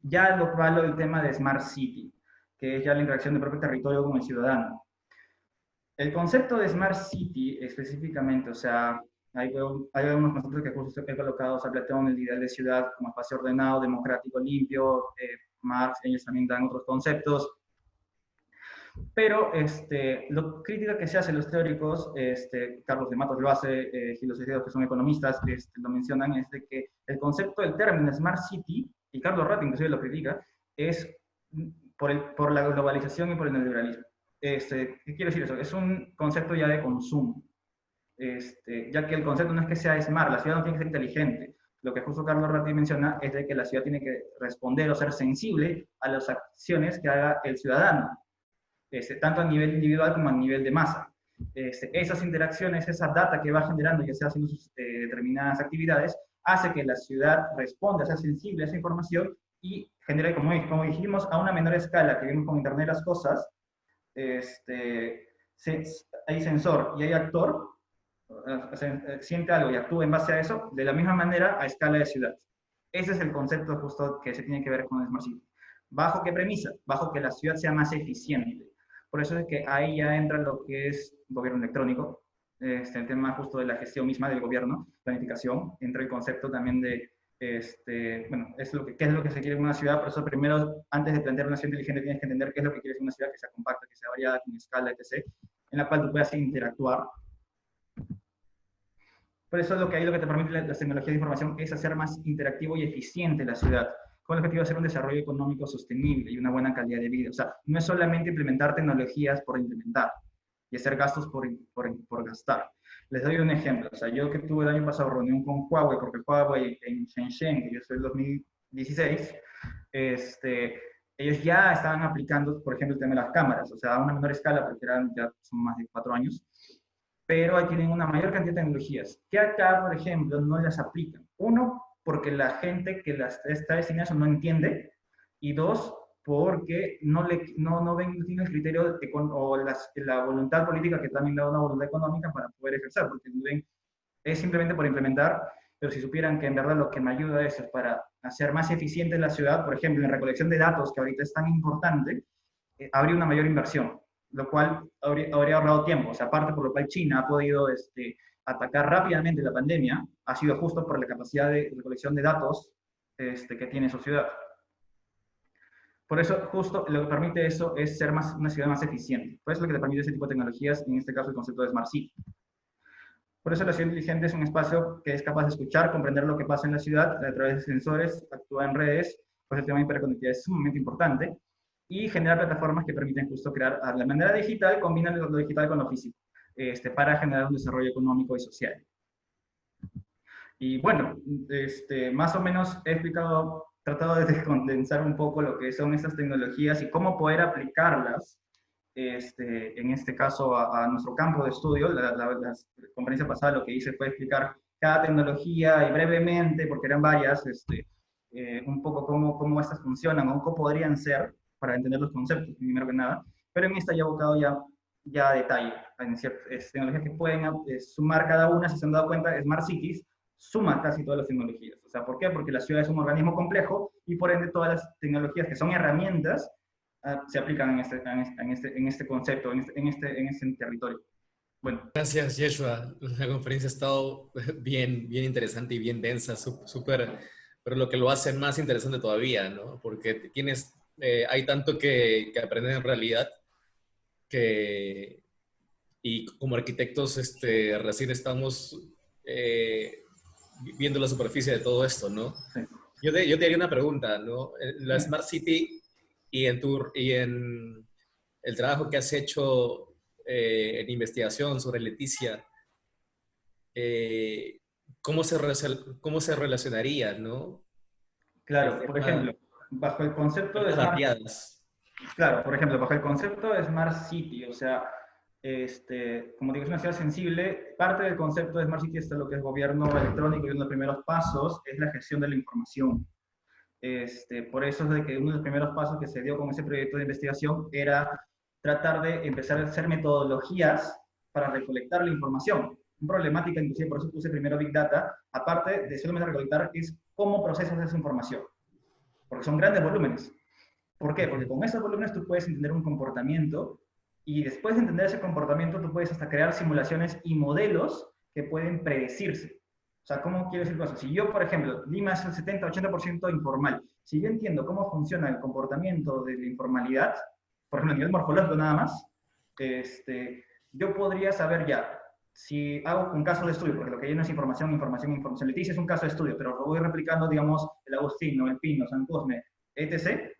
Ya lo hablo del tema de Smart City, que es ya la interacción del propio territorio con el ciudadano. El concepto de Smart City específicamente, o sea, hay algunos conceptos que justo he colocado, o sea, Platón, el ideal de ciudad como espacio ordenado, democrático, limpio, Marx, ellos también dan otros conceptos, pero lo crítica que se hace los teóricos, Carlos de Matos lo hace, Gil Ceredo, que son economistas, lo mencionan, es de que el concepto del término Smart City, y Carlos Ratti inclusive lo critica, es por la globalización y por el neoliberalismo. ¿Qué quiero decir eso? Es un concepto ya de consumo, ya que el concepto no es que sea smart, la ciudad no tiene que ser inteligente. Lo que justo Carlos Ratti menciona es de que la ciudad tiene que responder o ser sensible a las acciones que haga el ciudadano, tanto a nivel individual como a nivel de masa. Esas interacciones, esa data que va generando, ya sea haciendo sus determinadas actividades, hace que la ciudad responda, sea sensible a esa información y genere, como dijimos, a una menor escala que vimos con Internet de las Cosas, hay sensor y hay actor, siente algo y actúa en base a eso, de la misma manera a escala de ciudad. Ese es el concepto justo que se tiene que ver con el Smart City. ¿Bajo qué premisa? Bajo que la ciudad sea más eficiente. Por eso es que ahí ya entra lo que es gobierno electrónico, el tema justo de la gestión misma del gobierno, planificación, entra el concepto también de, bueno, qué es lo que se quiere en una ciudad. Por eso primero, antes de plantear una ciudad inteligente, tienes que entender qué es lo que quieres en una ciudad, que sea compacta, que sea variada, con escala, etc., en la cual tú puedas interactuar. Por eso lo que te permite las tecnologías de información es hacer más interactivo y eficiente la ciudad, con el objetivo de hacer un desarrollo económico sostenible y una buena calidad de vida. O sea, no es solamente implementar tecnologías por implementar y hacer gastos por gastar. Les doy un ejemplo. O sea, yo que tuve el año pasado reunión con Huawei, porque Huawei en Shenzhen, que yo soy el 2016, ellos ya estaban aplicando, por ejemplo, el tema de las cámaras, o sea, a una menor escala, porque ya son más de 4 años, pero ahí tienen una mayor cantidad de tecnologías que acá, por ejemplo, no las aplican. Uno, porque la gente que las está destinada a eso no entiende, y dos, porque no ven, no tienen el criterio o la voluntad política que también da una voluntad económica para poder ejercer, porque ven, es simplemente por implementar, pero si supieran que en verdad lo que me ayuda a eso es para hacer más eficiente la ciudad, por ejemplo, en recolección de datos, que ahorita es tan importante, habría una mayor inversión, lo cual habría ahorrado tiempo. O sea, aparte por lo cual China ha podido atacar rápidamente la pandemia, ha sido justo por la capacidad de recolección de datos que tiene su ciudad. Por eso, justo lo que permite eso es ser una ciudad más eficiente. Por eso es lo que te permite ese tipo de tecnologías, en este caso el concepto de Smart City. Por eso la ciudad inteligente es un espacio que es capaz de escuchar, comprender lo que pasa en la ciudad a través de sensores, actúa en redes, pues el tema de hiperconectividad es sumamente importante, y generar plataformas que permiten justo crear a la manera digital, combinan lo digital con lo físico, para generar un desarrollo económico y social. Y bueno, más o menos he tratado de condensar un poco lo que son estas tecnologías y cómo poder aplicarlas, en este caso a nuestro campo de estudio. La conferencia pasada lo que hice fue explicar cada tecnología y brevemente, porque eran varias, un poco cómo estas funcionan o cómo podrían ser, para entender los conceptos, primero que nada, pero en esta ya he abocado ya a detalle, en ciertas tecnologías que pueden sumar cada una. Si se han dado cuenta, Smart Cities suma casi todas las tecnologías. O sea, ¿por qué? Porque la ciudad es un organismo complejo y por ende todas las tecnologías que son herramientas se aplican en este concepto, en este territorio. Bueno. Gracias, Yeshua. La conferencia ha estado bien, bien interesante y bien densa, súper, pero lo que lo hace más interesante todavía, ¿no? Porque hay tanto que aprender en realidad y como arquitectos recién estamos viendo la superficie de todo esto, ¿no? Sí. Yo te haría una pregunta, ¿no? La Smart City y en el trabajo que has hecho en investigación sobre Leticia, ¿cómo se relacionaría, ¿no? Claro, por ejemplo, bajo el concepto de Smart City. Claro, por ejemplo, bajo el concepto de Smart City, o sea, como digo, es una ciudad sensible. Parte del concepto de Smart City está lo que es gobierno electrónico, y uno de los primeros pasos es la gestión de la información. Por eso es de que uno de los primeros pasos que se dio con ese proyecto de investigación era tratar de empezar a hacer metodologías para recolectar la información. Una problemática, inclusive por eso puse primero Big Data, aparte de solamente recolectar, es cómo procesas esa información, porque son grandes volúmenes. ¿Por qué? Porque con esos volúmenes tú puedes entender un comportamiento, y después de entender ese comportamiento tú puedes hasta crear simulaciones y modelos que pueden predecirse. O sea, ¿cómo quiero decir cosas? Si yo, por ejemplo, Lima es el 70-80% informal, si yo entiendo cómo funciona el comportamiento de la informalidad, por ejemplo, a nivel morfológico nada más, yo podría saber ya, si hago un caso de estudio, porque lo que hay no es información. Leticia es un caso de estudio, pero lo voy replicando, digamos, el Agustino, el Pino, San Cosme, etc.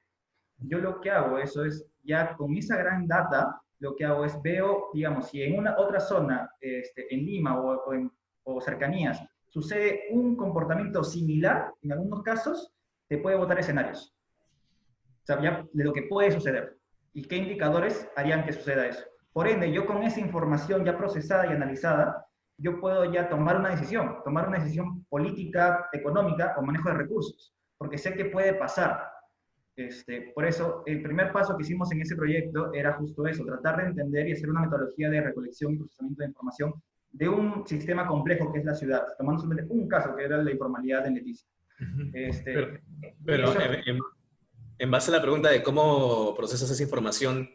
Yo lo que hago, eso es, ya con esa gran data, lo que hago es veo, digamos, si en una otra zona, en Lima o cercanías, sucede un comportamiento similar, en algunos casos, te puede botar escenarios. O sea, ya de lo que puede suceder. ¿Y qué indicadores harían que suceda eso? Por ende, yo con esa información ya procesada y analizada, yo puedo ya tomar una decisión política, económica o manejo de recursos, porque sé que puede pasar. Por eso, el primer paso que hicimos en ese proyecto era justo eso, tratar de entender y hacer una metodología de recolección y procesamiento de información de un sistema complejo que es la ciudad, tomando solamente un caso, que era la informalidad en Leticia. Pero en base a la pregunta de cómo procesas esa información,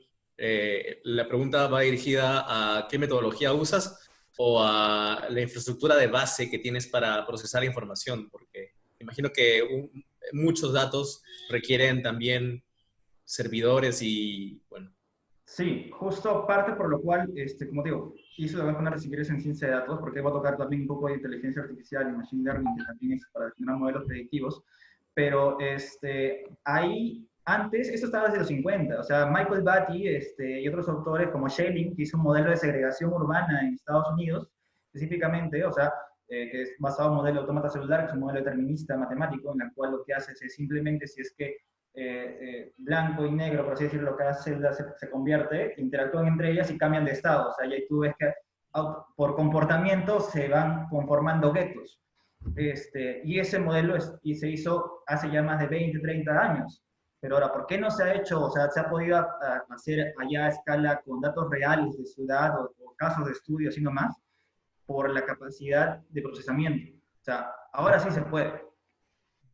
la pregunta va dirigida a qué metodología usas o a la infraestructura de base que tienes para procesar información, porque imagino que muchos datos requieren también servidores y, bueno. Sí, justo parte por lo cual, como digo, hice lo voy a poner si quieres en ciencia de datos, porque va a tocar también un poco de inteligencia artificial y machine learning, que también es para generar modelos predictivos, pero antes, esto estaba desde los 50, o sea, Michael Batty y otros autores como Schelling, que hizo un modelo de segregación urbana en Estados Unidos, específicamente, o sea, que es basado en un modelo de autómata celular, que es un modelo determinista matemático, en el cual lo que hace es simplemente, si es que blanco y negro, por así decirlo, cada celda se convierte, interactúan entre ellas y cambian de estado. O sea, y ahí tú ves que por comportamiento se van conformando guetos. Y ese modelo se hizo hace ya más de 20, 30 años. Pero ahora, ¿por qué no se ha hecho? O sea, se ha podido hacer allá a escala con datos reales de ciudad o casos de estudio, así nomás, por la capacidad de procesamiento. O sea, ahora sí se puede.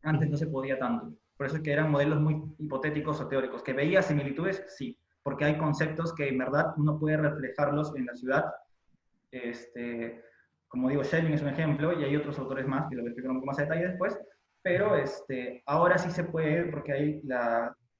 Antes no se podía tanto. Por eso es que eran modelos muy hipotéticos o teóricos. ¿Que veía similitudes? Sí, porque hay conceptos que en verdad uno puede reflejarlos en la ciudad. Como digo, Schelling es un ejemplo, y hay otros autores más, que lo voy a explicar un poco más a detalle después, pero ahora sí se puede, porque hay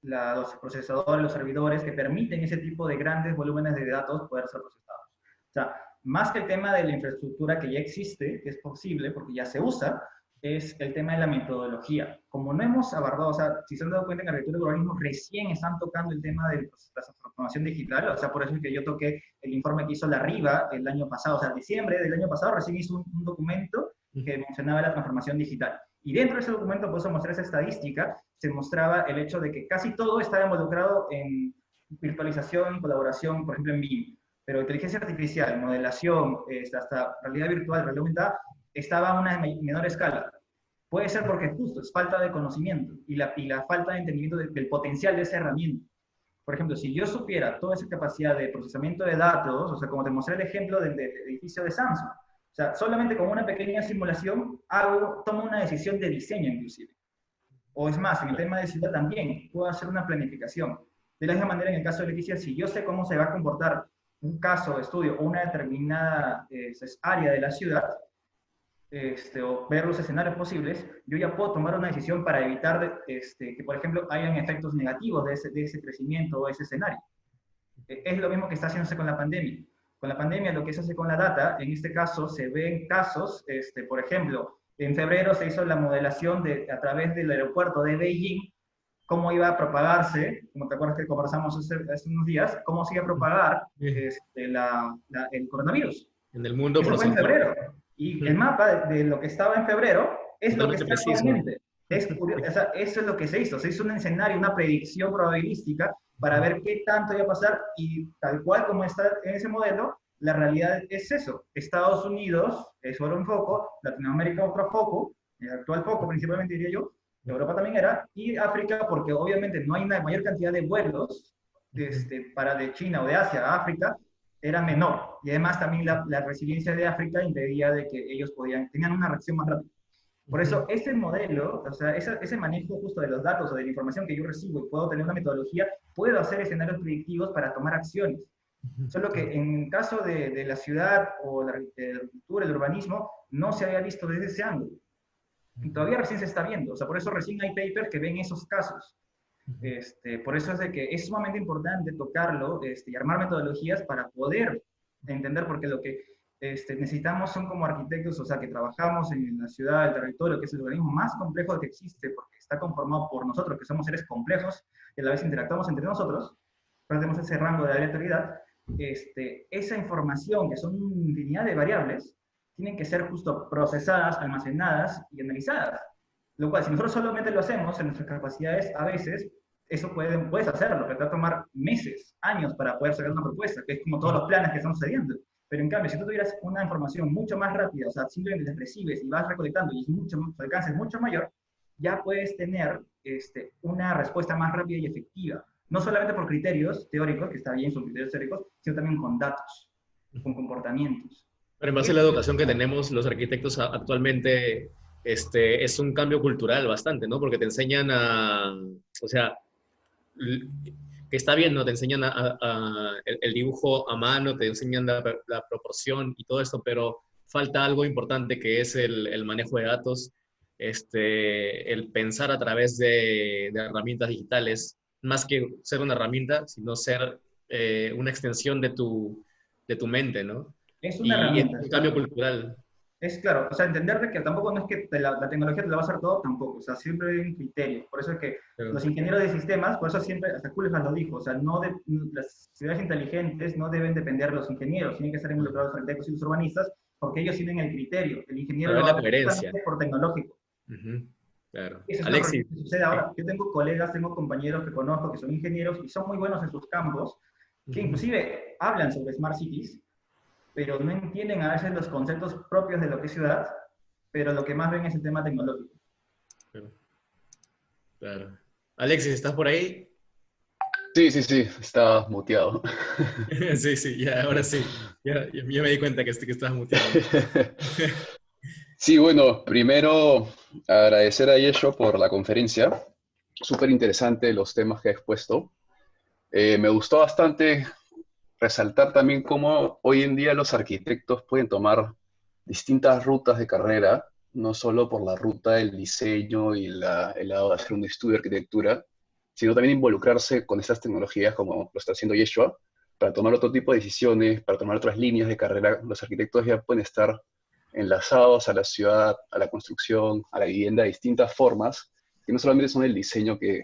los procesadores, los servidores, que permiten ese tipo de grandes volúmenes de datos poder ser procesados. O sea, más que el tema de la infraestructura que ya existe, que es posible, porque ya se usa, es el tema de la metodología. Como no hemos abordado, o sea, si se han dado cuenta, en arquitectura y urbanismo recién están tocando el tema de la transformación digital, o sea, por eso es que yo toqué el informe que hizo la RIVA el año pasado, o sea, diciembre del año pasado recién hizo un documento que mencionaba la transformación digital. Y dentro de ese documento, por eso mostré esa estadística, se mostraba el hecho de que casi todo estaba involucrado en virtualización y colaboración, por ejemplo, en BIM, pero inteligencia artificial, modelación, hasta realidad virtual, realidad aumentada, estaba a una menor escala. Puede ser porque justo es falta de conocimiento y la falta de entendimiento del potencial de esa herramienta. Por ejemplo, si yo supiera toda esa capacidad de procesamiento de datos, o sea, como te mostré el ejemplo del edificio de Samsung, o sea, solamente con una pequeña simulación tomo una decisión de diseño inclusive. O es más, en el tema de ciudad también, puedo hacer una planificación. De la misma manera, en el caso de Leticia, si yo sé cómo se va a comportar un caso de estudio o una determinada área de la ciudad, o ver los escenarios posibles, yo ya puedo tomar una decisión para evitar que, por ejemplo, hayan efectos negativos de ese crecimiento o ese escenario. Es lo mismo que está haciéndose con la pandemia. Con la pandemia, lo que se hace con la data, en este caso, se ven casos, por ejemplo, en febrero se hizo la modelación a través del aeropuerto de Beijing, cómo iba a propagarse, como te acuerdas que conversamos hace unos días, cómo se iba a propagar el coronavirus. En el mundo, eso fue en febrero. Y el mapa de lo que estaba en febrero es lo que está actualmente. Es curioso, o sea, eso es lo que se hizo un escenario, una predicción probabilística para ver qué tanto iba a pasar, y tal cual como está en ese modelo, la realidad es eso. Estados Unidos es solo un foco, Latinoamérica otro foco, el actual foco principalmente diría yo, Europa también era, y África, porque obviamente no hay una mayor cantidad de vuelos para de China o de Asia a África, era menor. Y además también la resiliencia de África impedía de que ellos tenían una reacción más rápida. Por eso, ese modelo, o sea, ese manejo justo de los datos o de la información que yo recibo y puedo tener una metodología, puedo hacer escenarios predictivos para tomar acciones. Solo que en caso de la ciudad o de la arquitectura, el urbanismo, no se había visto desde ese ángulo. Y todavía recién se está viendo. O sea, por eso recién hay papers que ven esos casos. Por eso es de que es sumamente importante tocarlo y armar metodologías para poder entender, porque lo que necesitamos son como arquitectos, o sea, que trabajamos en la ciudad, el territorio, que es el organismo más complejo que existe, porque está conformado por nosotros, que somos seres complejos, y a la vez interactuamos entre nosotros, pero tenemos ese rango de aleatoriedad. Esa información, que son una infinidad de variables, tienen que ser justo procesadas, almacenadas y analizadas. Lo cual, si nosotros solamente lo hacemos en nuestras capacidades, a veces, eso puedes hacerlo, pero te va a tomar meses, años para poder sacar una propuesta, que es como todos los planes que están sucediendo. Pero en cambio, si tú tuvieras una información mucho más rápida, o sea, simplemente la recibes y vas recolectando y tu alcance es mucho mayor, ya puedes tener una respuesta más rápida y efectiva. No solamente por criterios teóricos, que está bien, son criterios teóricos, sino también con datos, con comportamientos. Pero en base a la educación que tenemos los arquitectos actualmente, es un cambio cultural bastante, ¿no? Porque te enseñan o sea, que está bien, ¿no? Te enseñan el dibujo a mano, te enseñan la proporción y todo esto, pero falta algo importante que es el manejo de datos, el pensar a través de herramientas digitales, más que ser una herramienta, sino ser una extensión de tu mente, ¿no? Es una Y es herramienta. un cambio cultural. Es claro, o sea, entender de que tampoco no es que la tecnología te la va a hacer todo, tampoco, o sea, siempre hay un criterio. Por eso es que Pero, los ingenieros de sistemas, por eso siempre, hasta Kuhlmann lo dijo, o sea, las ciudades inteligentes no deben depender de los ingenieros, tienen que estar involucrados los arquitectos y los urbanistas, porque ellos tienen el criterio, el ingeniero para ver lo la hace coherencia. por tecnológico. Claro. Eso es lo Alexis. que sucede ahora. Yo tengo colegas, tengo compañeros que conozco que son ingenieros y son muy buenos en sus campos, que inclusive hablan sobre Smart Cities, pero no entienden a veces los conceptos propios de lo que es ciudad, pero lo que más ven es el tema tecnológico. Claro. Alexis, ¿estás por ahí? Sí, sí, sí, está muteado. Sí, sí, ya, ahora sí. Ya me di cuenta que estabas muteado. Sí, bueno, primero agradecer a Yeshua por la conferencia. Súper interesante los temas que ha expuesto. Me gustó bastante resaltar también cómo hoy en día los arquitectos pueden tomar distintas rutas de carrera, no solo por la ruta del diseño y el lado de hacer un estudio de arquitectura, sino también involucrarse con estas tecnologías como lo está haciendo Yeshua, para tomar otro tipo de decisiones, para tomar otras líneas de carrera. Los arquitectos ya pueden estar enlazados a la ciudad, a la construcción, a la vivienda de distintas formas, que no solamente son el diseño que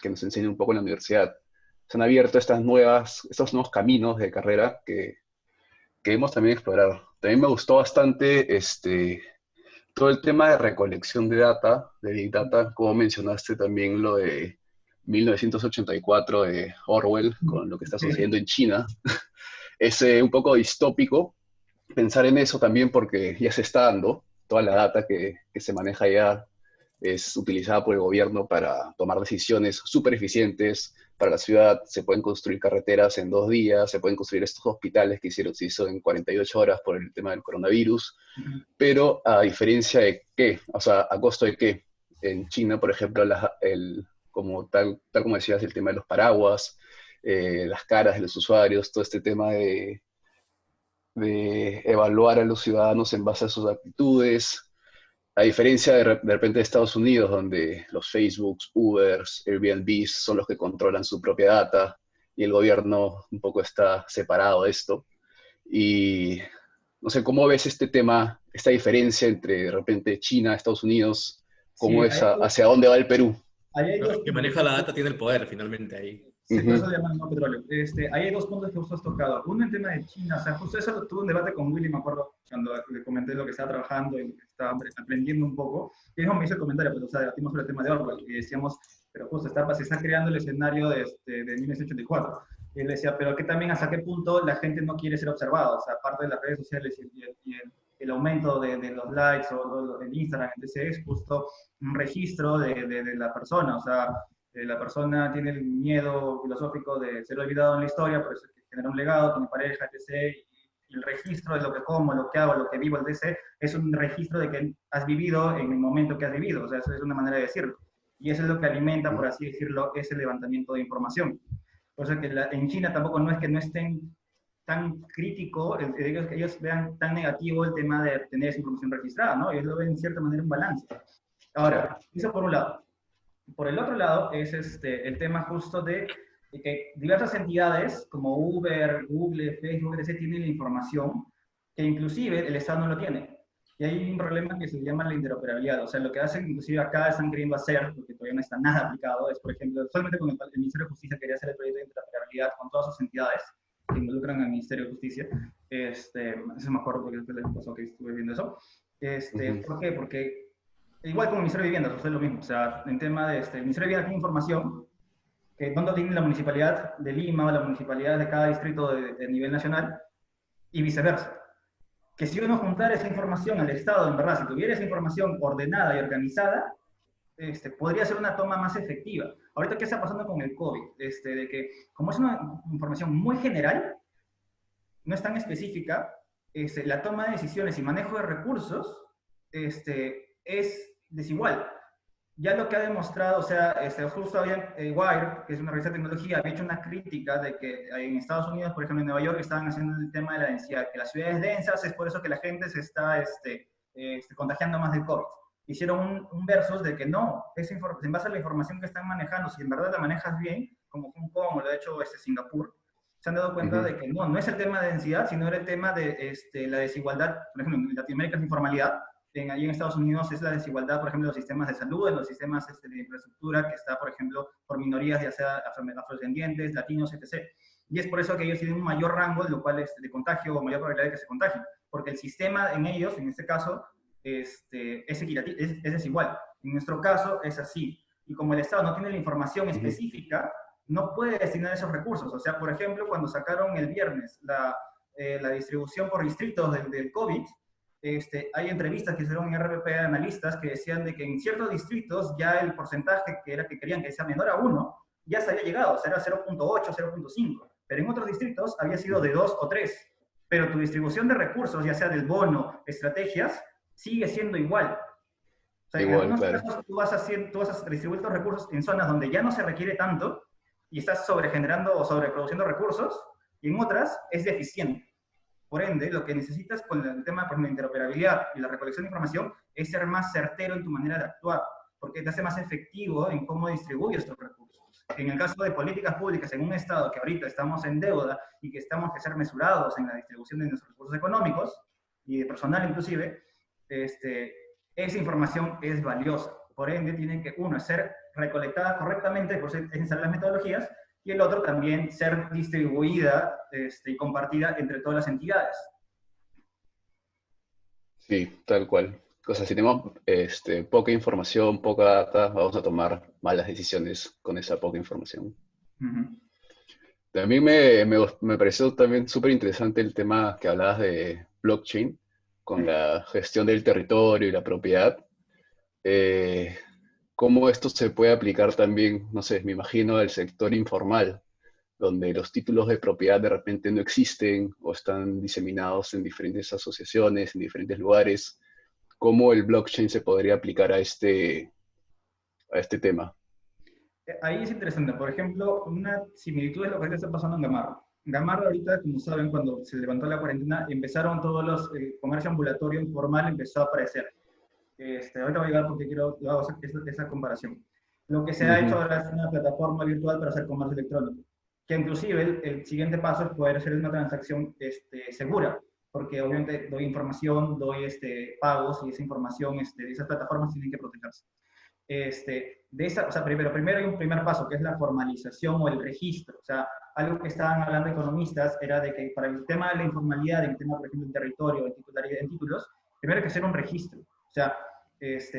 nos enseña un poco en la universidad. Se han abierto estos nuevos caminos de carrera que debemos también explorar. También me gustó bastante todo el tema de recolección de data, de Big Data, como mencionaste también lo de 1984 de Orwell, con lo que está sucediendo en China. Es un poco distópico pensar en eso también porque ya se está dando, toda la data que se maneja ya es utilizada por el gobierno para tomar decisiones súper eficientes para la ciudad. Se pueden construir carreteras en 2 días, se pueden construir estos hospitales que se hizo en 48 horas por el tema del coronavirus, pero a diferencia de qué, o sea, a costo de qué. En China, por ejemplo, tal como decías, el tema de los paraguas, las caras de los usuarios, todo este tema de evaluar a los ciudadanos en base a sus actitudes, a diferencia de repente de Estados Unidos, donde los Facebooks, Ubers, Airbnbs son los que controlan su propia data y el gobierno un poco está separado de esto. Y no sé, ¿cómo ves este tema, esta diferencia entre de repente China, Estados Unidos? ¿Cómo Sí, es hacia dónde va el Perú? ahí hay dos El que maneja la data tiene el poder finalmente ahí. Sí, por eso le llaman no petróleo. Ahí hay 2 puntos que justo has tocado. Uno, en tema de China, o sea, justo eso tuve un debate con Willy, me acuerdo, cuando le comenté lo que estaba trabajando y lo que estaba aprendiendo un poco. Y me hizo el comentario, pues, o sea, debatimos sobre el tema de Orwell y decíamos, pero justo se está creando el escenario de 1984. Y él decía, pero que también hasta qué punto la gente no quiere ser observada, o sea, aparte de las redes sociales el aumento de los likes o el Instagram, entonces es justo un registro de la persona, o sea, la persona tiene el miedo filosófico de ser olvidado en la historia, por eso es que genera un legado, tiene pareja, etc., y el registro de lo que como, lo que hago, lo que vivo, etc., es un registro de que has vivido en el momento que has vivido, o sea, eso es una manera de decirlo. Y eso es lo que alimenta, por así decirlo, ese levantamiento de información. Por eso que en China tampoco no es que no estén tan crítico, ellos vean tan negativo el tema de tener esa información registrada, ¿no? Ellos lo ven en cierta manera un balance. Ahora, eso por un lado. Por el otro lado es el tema justo de que diversas entidades como Uber, Google, Facebook, etc. tienen la información que inclusive el Estado no lo tiene. Y hay un problema que se llama la interoperabilidad. O sea, lo que hacen, inclusive acá están queriendo hacer, porque todavía no está nada aplicado, es, por ejemplo, solamente con el Ministerio de Justicia quería hacer el proyecto de interoperabilidad con todas sus entidades que involucran al Ministerio de Justicia. Eso me acuerdo porque después del año pasado que estuve viendo eso. ¿Por qué? Porque igual como el Ministerio de Vivienda, sucede lo mismo. O sea, en tema de el Ministerio de Vivienda tiene información que dónde tiene la Municipalidad de Lima o la Municipalidad de cada distrito de nivel nacional y viceversa. Que si uno juntara esa información al Estado, en verdad, si tuviera esa información ordenada y organizada, podría ser una toma más efectiva. Ahorita, ¿qué está pasando con el COVID? De que, como es una información muy general, no es tan específica, la toma de decisiones y manejo de recursos es desigual. Ya lo que ha demostrado, o sea, justo había Wire, que es una revista de tecnología, había hecho una crítica de que en Estados Unidos, por ejemplo, en Nueva York, estaban haciendo el tema de la densidad, que las ciudades densas es por eso que la gente se está contagiando más del COVID. Hicieron un versus de que no, en base a la información que están manejando, si en verdad la manejas bien, como Hong Kong o lo ha hecho Singapur, se han dado cuenta de que no es el tema de densidad, sino era el tema de la desigualdad. Por ejemplo, en Latinoamérica es informalidad, allí en Estados Unidos es la desigualdad, por ejemplo, en los sistemas de salud, en los sistemas de infraestructura, que está, por ejemplo, por minorías, ya sea afrodescendientes, latinos, etc. Y es por eso que ellos tienen un mayor rango, de lo cual es de contagio o mayor probabilidad de que se contagien, porque el sistema en ellos, en este caso, es desigual. En nuestro caso es así. Y como el Estado no tiene la información específica, no puede destinar esos recursos. O sea, por ejemplo, cuando sacaron el viernes la distribución por distritos del COVID, hay entrevistas que hicieron en RPP a analistas que decían de que en ciertos distritos ya el porcentaje que querían que sea menor a 1 ya se había llegado, o sea, era 0.8, 0.5, pero en otros distritos había sido de 2 o 3. Pero tu distribución de recursos, ya sea del bono, estrategias, sigue siendo igual. O sea, igual, en algunos casos tú vas a distribuir tus recursos en zonas donde ya no se requiere tanto y estás sobregenerando o sobreproduciendo recursos, y en otras es deficiente. Por ende, lo que necesitas con el tema de interoperabilidad y la recolección de información es ser más certero en tu manera de actuar, porque te hace más efectivo en cómo distribuyes tus recursos. En el caso de políticas públicas en un estado que ahorita estamos en deuda y que estamos que ser mesurados en la distribución de nuestros recursos económicos y de personal inclusive, esa información es valiosa. Por ende, tiene que, uno, ser recolectada correctamente, por eso es necesario las metodologías, y el otro también ser distribuida y compartida entre todas las entidades. Sí, tal cual. O sea, si tenemos poca información, poca data, vamos a tomar malas decisiones con esa poca información. También me pareció también súper interesante el tema que hablabas de blockchain, con la gestión del territorio y la propiedad. Cómo esto se puede aplicar también, no sé, me imagino, al sector informal, donde los títulos de propiedad de repente no existen o están diseminados en diferentes asociaciones, en diferentes lugares. ¿Cómo el blockchain se podría aplicar a este tema? Ahí es interesante. Por ejemplo, una similitud es lo que está pasando en Gamarra. Gamarra ahorita, como saben, cuando se levantó la cuarentena, empezaron todos los comercio ambulatorio informal, empezó a aparecer. Ahorita voy a llegar porque quiero hacer esa comparación. Lo que se ha hecho ahora es una plataforma virtual para hacer comercio electrónico, que inclusive el siguiente paso es poder hacer una transacción segura, porque obviamente doy información, doy pagos y esa información, esas plataformas tienen que protegerse. O sea, primero hay un primer paso, que es la formalización o el registro. O sea, algo que estaban hablando economistas era de que para el tema de la informalidad, en el tema, por ejemplo, del territorio, en títulos, primero hay que hacer un registro. O sea,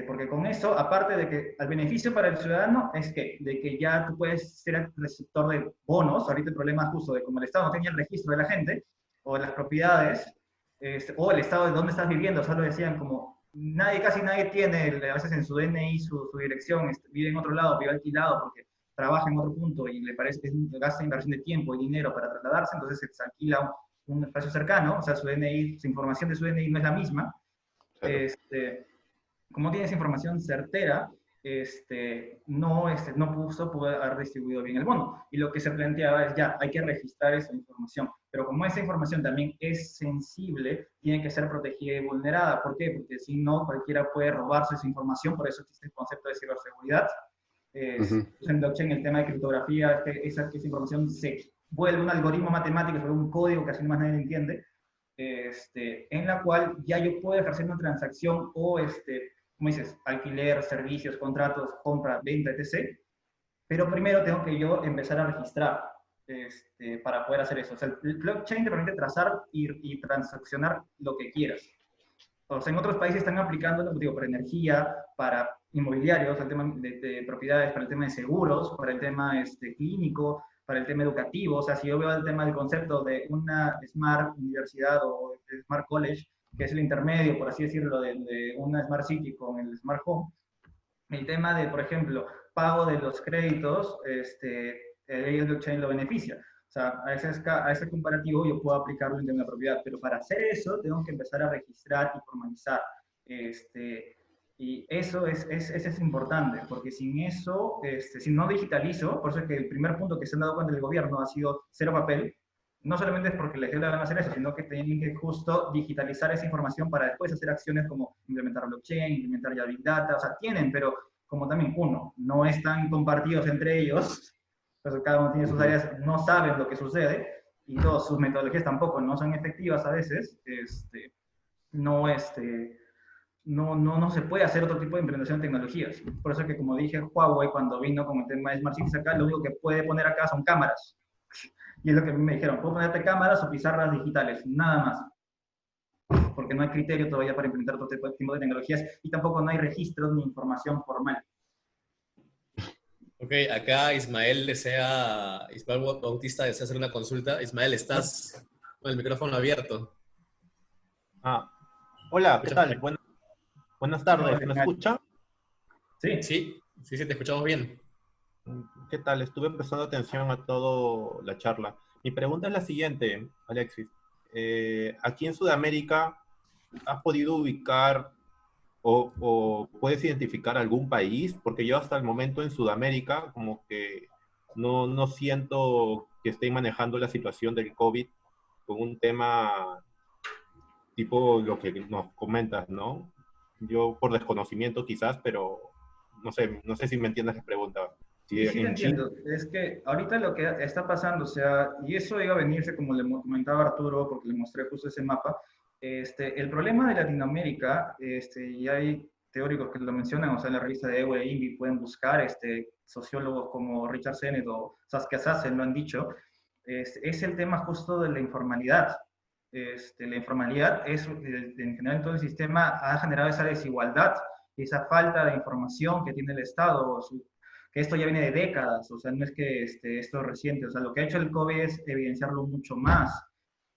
Porque con eso, aparte de que el beneficio para el ciudadano es de que ya tú puedes ser el receptor de bonos. Ahorita el problema es justo de como el Estado no tenía el registro de la gente o de las propiedades, o el Estado de dónde estás viviendo, solo decían como casi nadie tiene a veces en su DNI su dirección, vive en otro lado, vive alquilado porque trabaja en otro punto y le parece que gasta inversión de tiempo y dinero para trasladarse, entonces se alquila un espacio cercano, o sea, su DNI, su información de su DNI no es la misma. Claro. Como tienes información certera, no pudo haber distribuido bien el bono. Y lo que se planteaba es ya, hay que registrar esa información. Pero como esa información también es sensible, tiene que ser protegida y vulnerada. ¿Por qué? Porque si no, cualquiera puede robarse esa información, por eso existe el concepto de ciberseguridad. En blockchain el tema de criptografía es que esa información se vuelve un algoritmo matemático, se vuelve un código que así más nadie entiende, en la cual ya yo puedo ejercer una transacción o, como dices, alquiler, servicios, contratos, compra, venta, etc. Pero primero tengo que yo empezar a registrar para poder hacer eso. O sea, el blockchain te permite trazar y transaccionar lo que quieras. O sea, en otros países están aplicando, digo, para energía, para inmobiliarios, el tema de propiedades, para el tema de seguros, para el tema clínico, para el tema educativo. O sea, si yo veo el tema del concepto de una Smart Universidad o Smart College, que es el intermedio, por así decirlo, de una Smart City con el Smart Home, el tema de, por ejemplo, pago de los créditos, el blockchain lo beneficia. O sea, a ese comparativo yo puedo aplicarlo en tema de propiedad, pero para hacer eso tengo que empezar a registrar y formalizar. Y eso es importante, porque sin eso, si no digitalizo, por eso es que el primer punto que se han dado cuenta del gobierno ha sido cero papel. No solamente es porque les dio la gana hacer eso, sino que tienen que justo digitalizar esa información para después hacer acciones como implementar blockchain, implementar ya Big Data. O sea, tienen, pero como también uno, no están compartidos entre ellos, entonces cada uno tiene sus áreas, no saben lo que sucede, y dos, sus metodologías tampoco no son efectivas a veces, no se puede hacer otro tipo de implementación de tecnologías. Por eso que, como dije, Huawei cuando vino con el tema de Smart Cities acá, lo único que puede poner acá son cámaras. Y es lo que a mí me dijeron, puedo ponerte cámaras o pizarras digitales, nada más. Porque no hay criterio todavía para implementar otro tipo de tecnologías y tampoco no hay registros ni información formal. Ok, acá Ismael Bautista desea hacer una consulta. Ismael, estás con el micrófono abierto. Hola, ¿qué tal? Buenas tardes, ¿me escucha? Sí, te escuchamos bien. ¿Qué tal? Estuve prestando atención a toda la charla. Mi pregunta es la siguiente, Alexis. Aquí en Sudamérica, ¿has podido ubicar o puedes identificar algún país? Porque yo hasta el momento en Sudamérica como que no siento que estén manejando la situación del COVID con un tema tipo lo que nos comentas, ¿no? Yo por desconocimiento quizás, pero no sé si me entiendes la pregunta. Sí, te entiendo. Es que ahorita lo que está pasando, o sea, y eso iba a venirse, como le comentaba Arturo, porque le mostré justo ese mapa, el problema de Latinoamérica, y hay teóricos que lo mencionan, o sea, en la revista de EWE e INVI pueden buscar, sociólogos como Richard Sennett o Saskia Sassen lo han dicho, es el tema justo de la informalidad. La informalidad en general en todo el sistema ha generado esa desigualdad, esa falta de información que tiene el Estado, que esto ya viene de décadas, o sea, no es que esto es reciente, o sea, lo que ha hecho el COVID es evidenciarlo mucho más.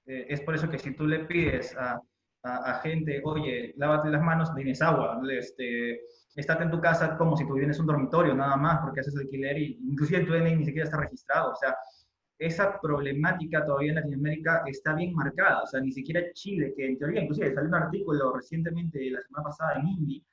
Es por eso que si tú le pides a gente, oye, lávate las manos, tienes agua, estate en tu casa como si tú vienes un dormitorio nada más, porque haces alquiler y inclusive tu DNI ni siquiera está registrado, o sea, esa problemática todavía en Latinoamérica está bien marcada, o sea, ni siquiera Chile, que en teoría, inclusive salió un artículo recientemente, la semana pasada en INVI,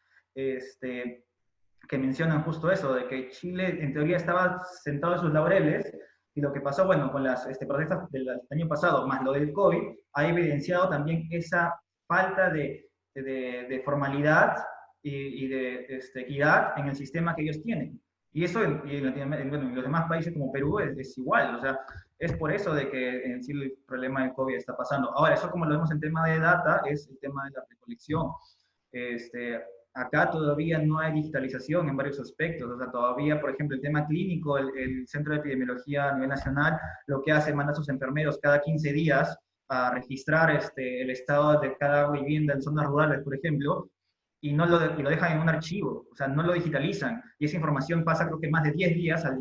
que mencionan justo eso, de que Chile en teoría estaba sentado en sus laureles, y lo que pasó, bueno, con las protestas del año pasado, más lo del COVID, ha evidenciado también esa falta de formalidad y de equidad en el sistema que ellos tienen. Y eso en los demás países como Perú es igual, o sea, es por eso de que en sí el problema del COVID está pasando. Ahora, eso como lo vemos en tema de data, es el tema de la recolección. Acá todavía no hay digitalización en varios aspectos, o sea, todavía, por ejemplo, el tema clínico, el Centro de Epidemiología a nivel nacional, lo que hace, manda a sus enfermeros cada 15 días a registrar el estado de cada vivienda en zonas rurales, por ejemplo, y lo dejan en un archivo, o sea, no lo digitalizan. Y esa información pasa creo que más de 10 días al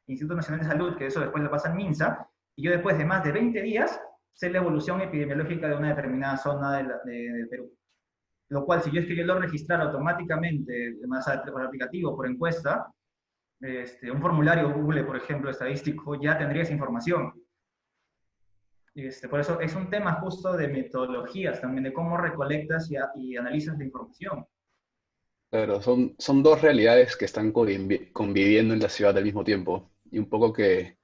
Instituto Nacional de Salud, que eso después lo pasa al MINSA, y yo después de más de 20 días sé la evolución epidemiológica de una determinada zona del Perú. Lo cual, si yo lo registrar automáticamente, por aplicativo, por encuesta, un formulario Google, por ejemplo, estadístico, ya tendría esa información. Por eso es un tema justo de metodologías también, de cómo recolectas y analizas la información. Claro, son dos realidades que están conviviendo en la ciudad al mismo tiempo. Y un poco que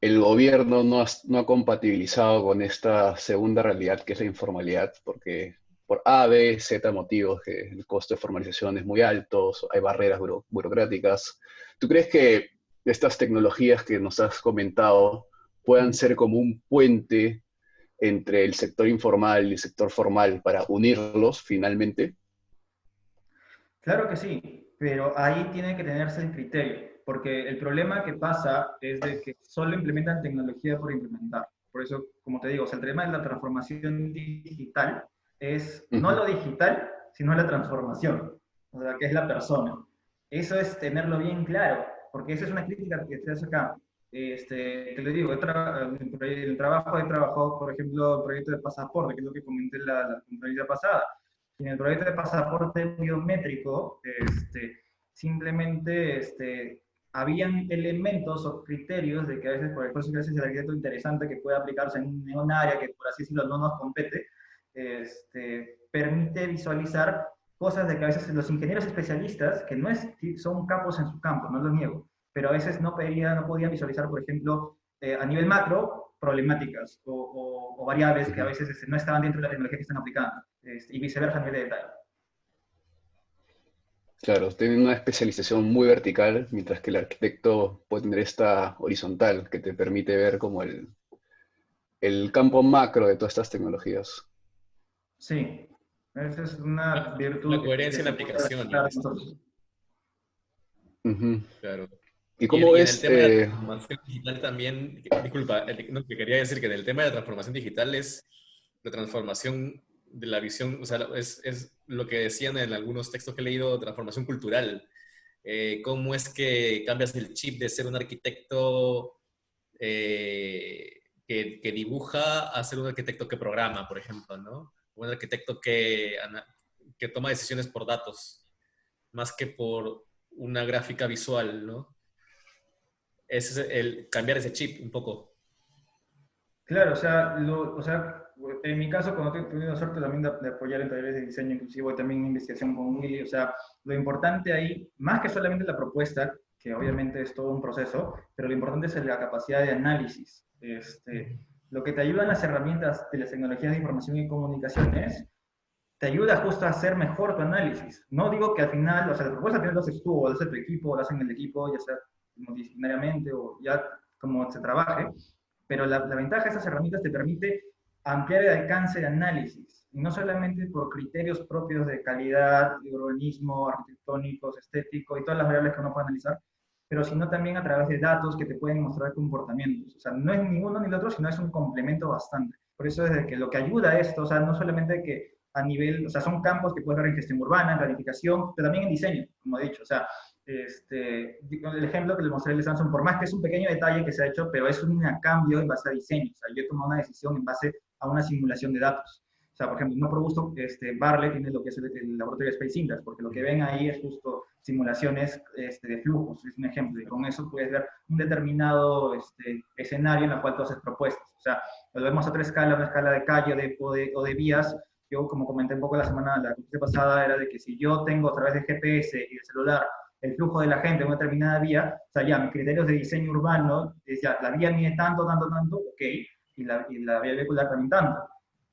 el gobierno no ha compatibilizado con esta segunda realidad que es la informalidad, porque por A, B, Z motivos, que el costo de formalización es muy alto, hay barreras burocráticas. ¿Tú crees que estas tecnologías que nos has comentado puedan ser como un puente entre el sector informal y el sector formal para unirlos finalmente? Claro que sí, pero ahí tiene que tenerse el criterio, porque el problema que pasa es de que solo implementan tecnología por implementar. Por eso, como te digo, o sea, el tema de la transformación digital es no lo digital, sino la transformación, o sea, que es la persona. Eso es tenerlo bien claro, porque esa es una crítica que te hace acá. Te le digo, en el trabajo he trabajado, por ejemplo, el proyecto de pasaporte, que es lo que comenté en la conferencia pasada. En el proyecto de pasaporte biométrico, simplemente habían elementos o criterios de que a veces, por eso que es el arquitecto interesante que puede aplicarse en un área que, por así decirlo, no nos compete, permite visualizar cosas de que a veces los ingenieros especialistas, que no son capos en su campo, no lo niego, pero a veces no podían visualizar, por ejemplo, a nivel macro, problemáticas o variables que a veces no estaban dentro de la tecnología que están aplicando, y viceversa a nivel de detalle. Claro, tienen una especialización muy vertical, mientras que el arquitecto puede tener esta horizontal que te permite ver como el campo macro de todas estas tecnologías. Sí, esa es una virtud. La coherencia en la aplicación. Claro. ¿Y cómo en es? el tema de la transformación digital también, disculpa, no, que quería decir que en el tema de la transformación digital es la transformación de la visión, o sea, es lo que decían en algunos textos que he leído, transformación cultural. ¿Cómo es que cambias el chip de ser un arquitecto que dibuja a ser un arquitecto que programa, por ejemplo, ¿no? Un arquitecto que toma decisiones por datos, más que por una gráfica visual, ¿no? Ese es el cambiar ese chip un poco. Claro, o sea, en mi caso, cuando he tenido suerte también de apoyar en talleres de diseño inclusivo y también en investigación con Willy, o sea, lo importante ahí, más que solamente la propuesta, que obviamente es todo un proceso, pero lo importante es la capacidad de análisis. Lo que te ayudan las herramientas de las tecnologías de información y comunicaciones, te ayuda justo a hacer mejor tu análisis. No digo que al final, o sea, la propuesta al final lo haces tú, o lo hace tu equipo, o lo hacen el equipo, ya sea multidisciplinariamente o ya como se trabaje, pero la ventaja de esas herramientas te permite ampliar el alcance de análisis, y no solamente por criterios propios de calidad, de urbanismo, arquitectónicos, estético y todas las variables que uno puede analizar, pero sino también a través de datos que te pueden mostrar comportamientos. O sea, no es ni uno ni el otro, sino es un complemento bastante. Por eso es de que lo que ayuda a esto, o sea, no solamente que a nivel, o sea, son campos que puedes ver en gestión urbana, en planificación, pero también en diseño, como he dicho. O sea, el ejemplo que le mostré de Samsung, por más que es un pequeño detalle que se ha hecho, pero es un cambio en base a diseño. O sea, yo he tomado una decisión en base a una simulación de datos. O sea, por ejemplo, no por gusto, Barley tiene lo que es el laboratorio de Space Index, porque lo que ven ahí es justo simulaciones de flujos, es un ejemplo, y con eso puedes ver un determinado escenario en el cual tú haces propuestas. O sea, lo vemos a otra escala, una escala de calle o de vías. Yo, como comenté un poco la conferencia pasada, era de que si yo tengo a través de GPS y el celular el flujo de la gente en una determinada vía, o sea, ya mis criterios de diseño urbano, es ya, la vía mide tanto, ok, y la vía vehicular también tanto.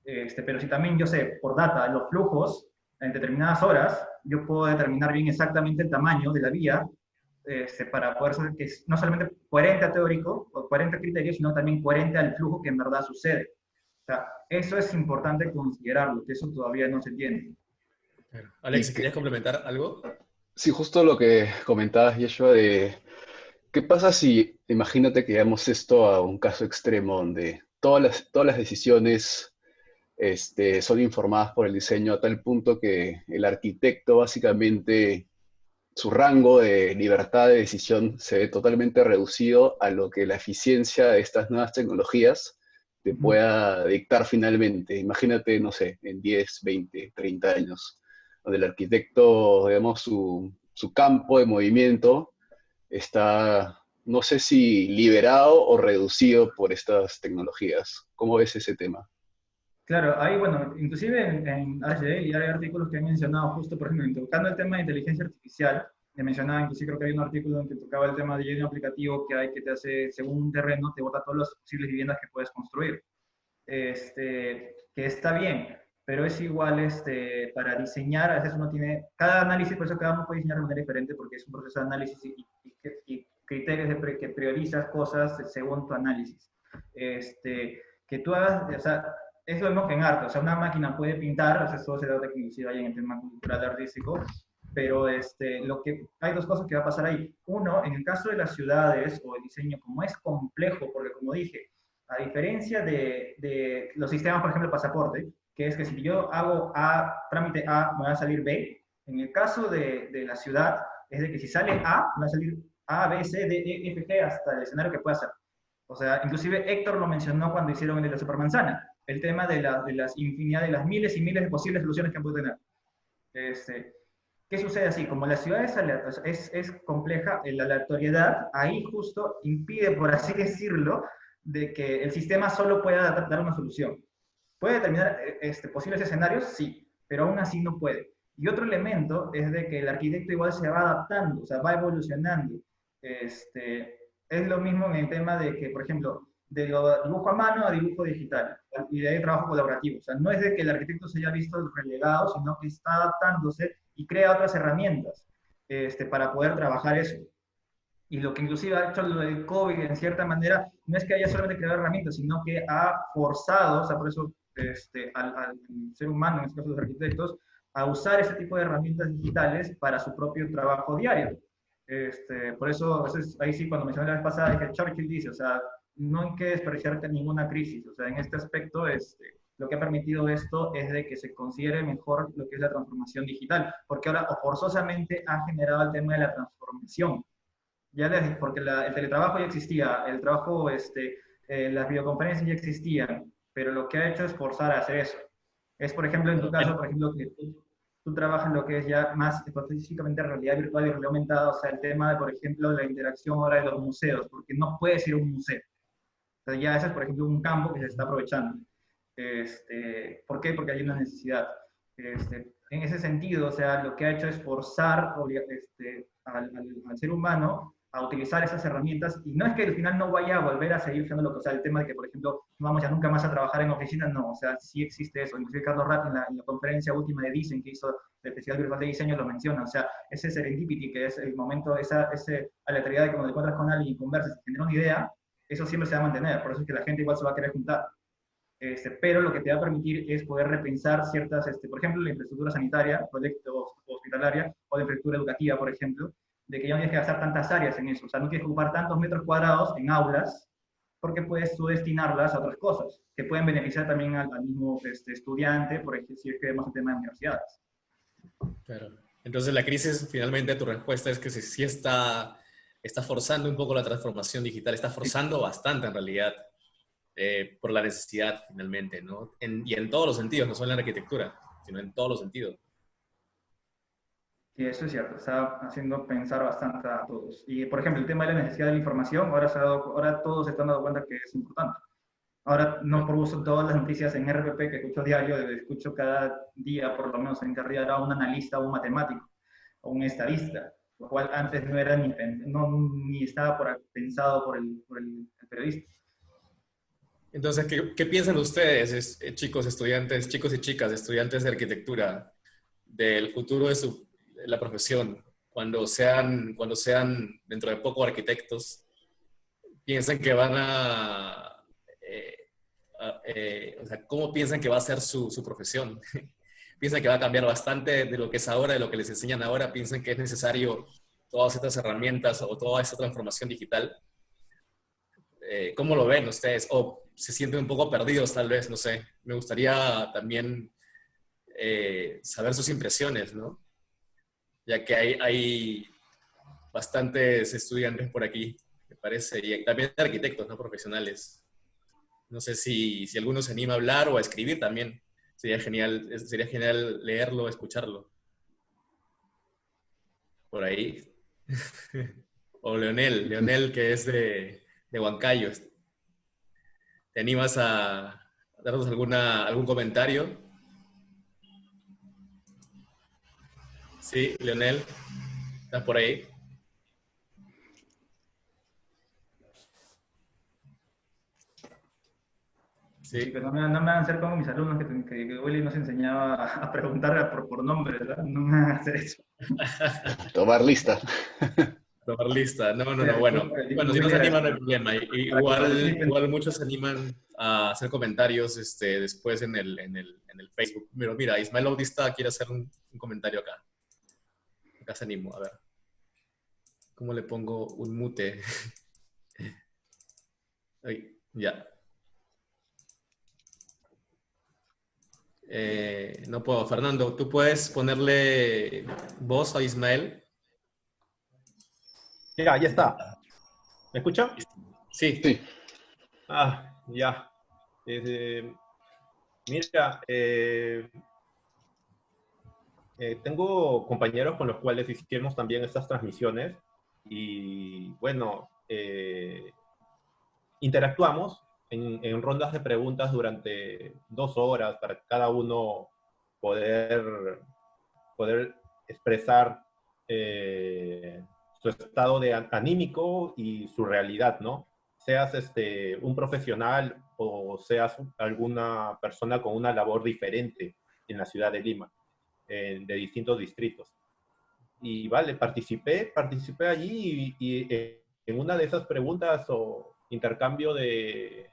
Pero si también yo sé por data los flujos en determinadas horas, yo puedo determinar bien exactamente el tamaño de la vía para poder ser que es no solamente coherente a teórico o coherente a criterio, sino también coherente al flujo que en verdad sucede. O sea, eso es importante considerarlo, que eso todavía no se tiene. Alex, ¿querías complementar algo? Sí, justo lo que comentabas, Yeshua, de qué pasa si, imagínate que llevamos esto a un caso extremo donde todas las decisiones son informadas por el diseño a tal punto que el arquitecto básicamente su rango de libertad de decisión se ve totalmente reducido a lo que la eficiencia de estas nuevas tecnologías te pueda dictar finalmente. Imagínate, no sé, en 10, 20, 30 años, donde el arquitecto, digamos, su campo de movimiento está, no sé si liberado o reducido por estas tecnologías. ¿Cómo ves ese tema? Claro, hay, bueno, inclusive en AGL hay artículos que he mencionado justo, por ejemplo, tocando el tema de inteligencia artificial, he mencionado, inclusive creo que hay un artículo en que tocaba el tema de diseño aplicativo que hay que te hace, según un terreno, te bota todas las posibles viviendas que puedes construir. Que está bien, pero es igual para diseñar, a veces uno tiene, cada análisis, por eso cada uno puede diseñar de manera diferente, porque es un proceso de análisis y criterios que priorizas cosas según tu análisis. Que tú hagas, o sea, es lo mismo que en arte, o sea, una máquina puede pintar, o sea, eso se da tecnicidad ahí en el tema cultural artístico, pero hay dos cosas que va a pasar ahí. Uno, en el caso de las ciudades o el diseño, como es complejo, porque como dije, a diferencia de los sistemas, por ejemplo, el pasaporte, que es que si yo hago trámite A, me va a salir B. En el caso de la ciudad, es de que si sale A, me va a salir A, B, C, D, E, F, G, hasta el escenario que pueda ser. O sea, inclusive Héctor lo mencionó cuando hicieron el de la supermanzana, el tema de las infinidad, de las miles y miles de posibles soluciones que puede tener. ¿Qué sucede así? Como la ciudad es compleja, la aleatoriedad ahí justo impide, por así decirlo, de que el sistema solo pueda dar una solución. ¿Puede determinar posibles escenarios? Sí, pero aún así no puede. Y otro elemento es de que el arquitecto igual se va adaptando, o sea, va evolucionando. Es lo mismo en el tema de que, por ejemplo, de dibujo a mano a dibujo digital, y de ahí trabajo colaborativo. O sea, no es de que el arquitecto se haya visto relegado, sino que está adaptándose y crea otras herramientas para poder trabajar eso. Y lo que inclusive ha hecho lo del COVID, en cierta manera, no es que haya solamente creado herramientas, sino que ha forzado, o sea, por eso al ser humano, en este caso los arquitectos, a usar ese tipo de herramientas digitales para su propio trabajo diario. Por eso, ahí sí, cuando mencioné la vez pasada, que Churchill dice, o sea, no hay que desperdiciar ninguna crisis. O sea, en este aspecto, lo que ha permitido esto es de que se considere mejor lo que es la transformación digital, porque ahora o forzosamente ha generado el tema de la transformación. Porque el teletrabajo ya existía, el trabajo, las videoconferencias ya existían, pero lo que ha hecho es forzar a hacer eso. Es, por ejemplo, en tu caso, por ejemplo, que tú trabajas en lo que es ya más específicamente realidad virtual y realidad aumentada, o sea, el tema de, por ejemplo, la interacción ahora de los museos, porque no puedes ir a un museo. O sea, ya ese es, por ejemplo, un campo que se está aprovechando. ¿Por qué? Porque hay una necesidad. En ese sentido, o sea, lo que ha hecho es forzar al ser humano a utilizar esas herramientas, y no es que al final no vaya a volver a seguir usando lo que, o sea, el tema de que, por ejemplo, no vamos ya nunca más a trabajar en oficinas, no, o sea, sí existe eso. Inclusive Carlos Ratti en la conferencia última de Dicen que hizo el Festival Virtual de Diseño lo menciona, o sea, ese serendipity, que es el momento, esa aleatoriedad de que cuando te encuentras con alguien y conversas y genera una idea, eso siempre se va a mantener, por eso es que la gente igual se va a querer juntar. Pero lo que te va a permitir es poder repensar ciertas, por ejemplo, la infraestructura sanitaria, proyectos hospitalaria, o la infraestructura educativa, por ejemplo, de que ya no tienes que gastar tantas áreas en eso, o sea, no tienes que ocupar tantos metros cuadrados en aulas, porque puedes tú destinarlas a otras cosas, que pueden beneficiar también al mismo estudiante, por ejemplo, si es que vemos el tema de universidades. Claro. Entonces la crisis, finalmente, tu respuesta es que sí está forzando un poco la transformación digital, está forzando bastante en realidad, por la necesidad finalmente, ¿no? Y en todos los sentidos, no solo en la arquitectura, sino en todos los sentidos. Y eso es cierto, está haciendo pensar bastante a todos. Y, por ejemplo, el tema de la necesidad de la información, ahora todos se están dando cuenta que es importante. Ahora no produzo todas las noticias en RPP que escucho diario, escucho cada día, por lo menos en carrera, era un analista o un matemático o un estadista, lo cual antes no era ni estaba pensado por el periodista. Entonces, ¿qué piensan ustedes, chicos estudiantes, chicos y chicas, estudiantes de arquitectura, del futuro de la profesión, cuando sean dentro de poco arquitectos? ¿Piensan que van o sea, cómo piensan que va a ser su profesión? ¿Piensan que va a cambiar bastante de lo que es ahora, de lo que les enseñan ahora? ¿Piensan que es necesario todas estas herramientas o toda esta transformación digital? ¿cómo lo ven ustedes? O se sienten un poco perdidos tal vez, no sé. Me gustaría también saber sus impresiones, ¿no? Ya que hay bastantes estudiantes por aquí, me parece, y también arquitectos, ¿no? Profesionales. No sé si alguno se anima a hablar o a escribir también. Sería genial leerlo, escucharlo. Por ahí. O Leonel, que es de Huancayo. ¿Te animas a darnos algún comentario? Sí, Leonel, ¿estás por ahí? Sí, Sí. pero no me hagan ser como mis alumnos que Willy nos enseñaba a preguntar por nombre, ¿verdad? No me hagan hacer eso. Tomar lista. Tomar lista. No, Mira, bueno. disculpa, Bueno, si no Willy, se animan, no hay problema. para que participen. Igual muchos se animan a hacer comentarios después en el Facebook. Pero mira, Ismael Bautista quiere hacer un comentario acá. Acá se animó, a ver. ¿Cómo le pongo un mute? Ay, ya. No puedo. Fernando, ¿tú puedes ponerle voz a Ismael? Ya está. ¿Me escuchan? Sí. Sí. Ah, ya. Mira, tengo compañeros con los cuales hicimos también estas transmisiones y bueno, interactuamos en rondas de preguntas durante 2 horas para cada uno poder, poder expresar su estado anímico y su realidad, ¿no? Seas un profesional o seas alguna persona con una labor diferente en la ciudad de Lima, de distintos distritos. Y vale, participé allí en una de esas preguntas o intercambio de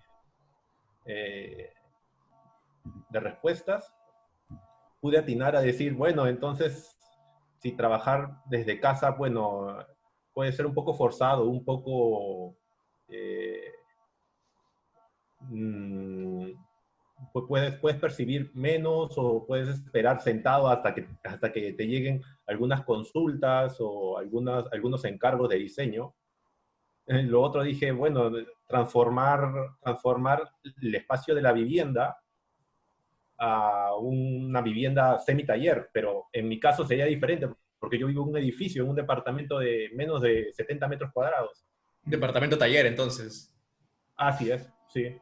respuestas, pude atinar a decir, bueno, entonces, si trabajar desde casa, bueno, puede ser un poco forzado, un poco... puedes percibir menos o puedes esperar sentado hasta que te lleguen algunas consultas o algunos encargos de diseño. Lo otro dije, bueno, transformar el espacio de la vivienda a una vivienda semi-taller, pero en mi caso sería diferente porque yo vivo en un edificio, en un departamento de menos de 70 metros cuadrados. Departamento taller, entonces. Así es, sí.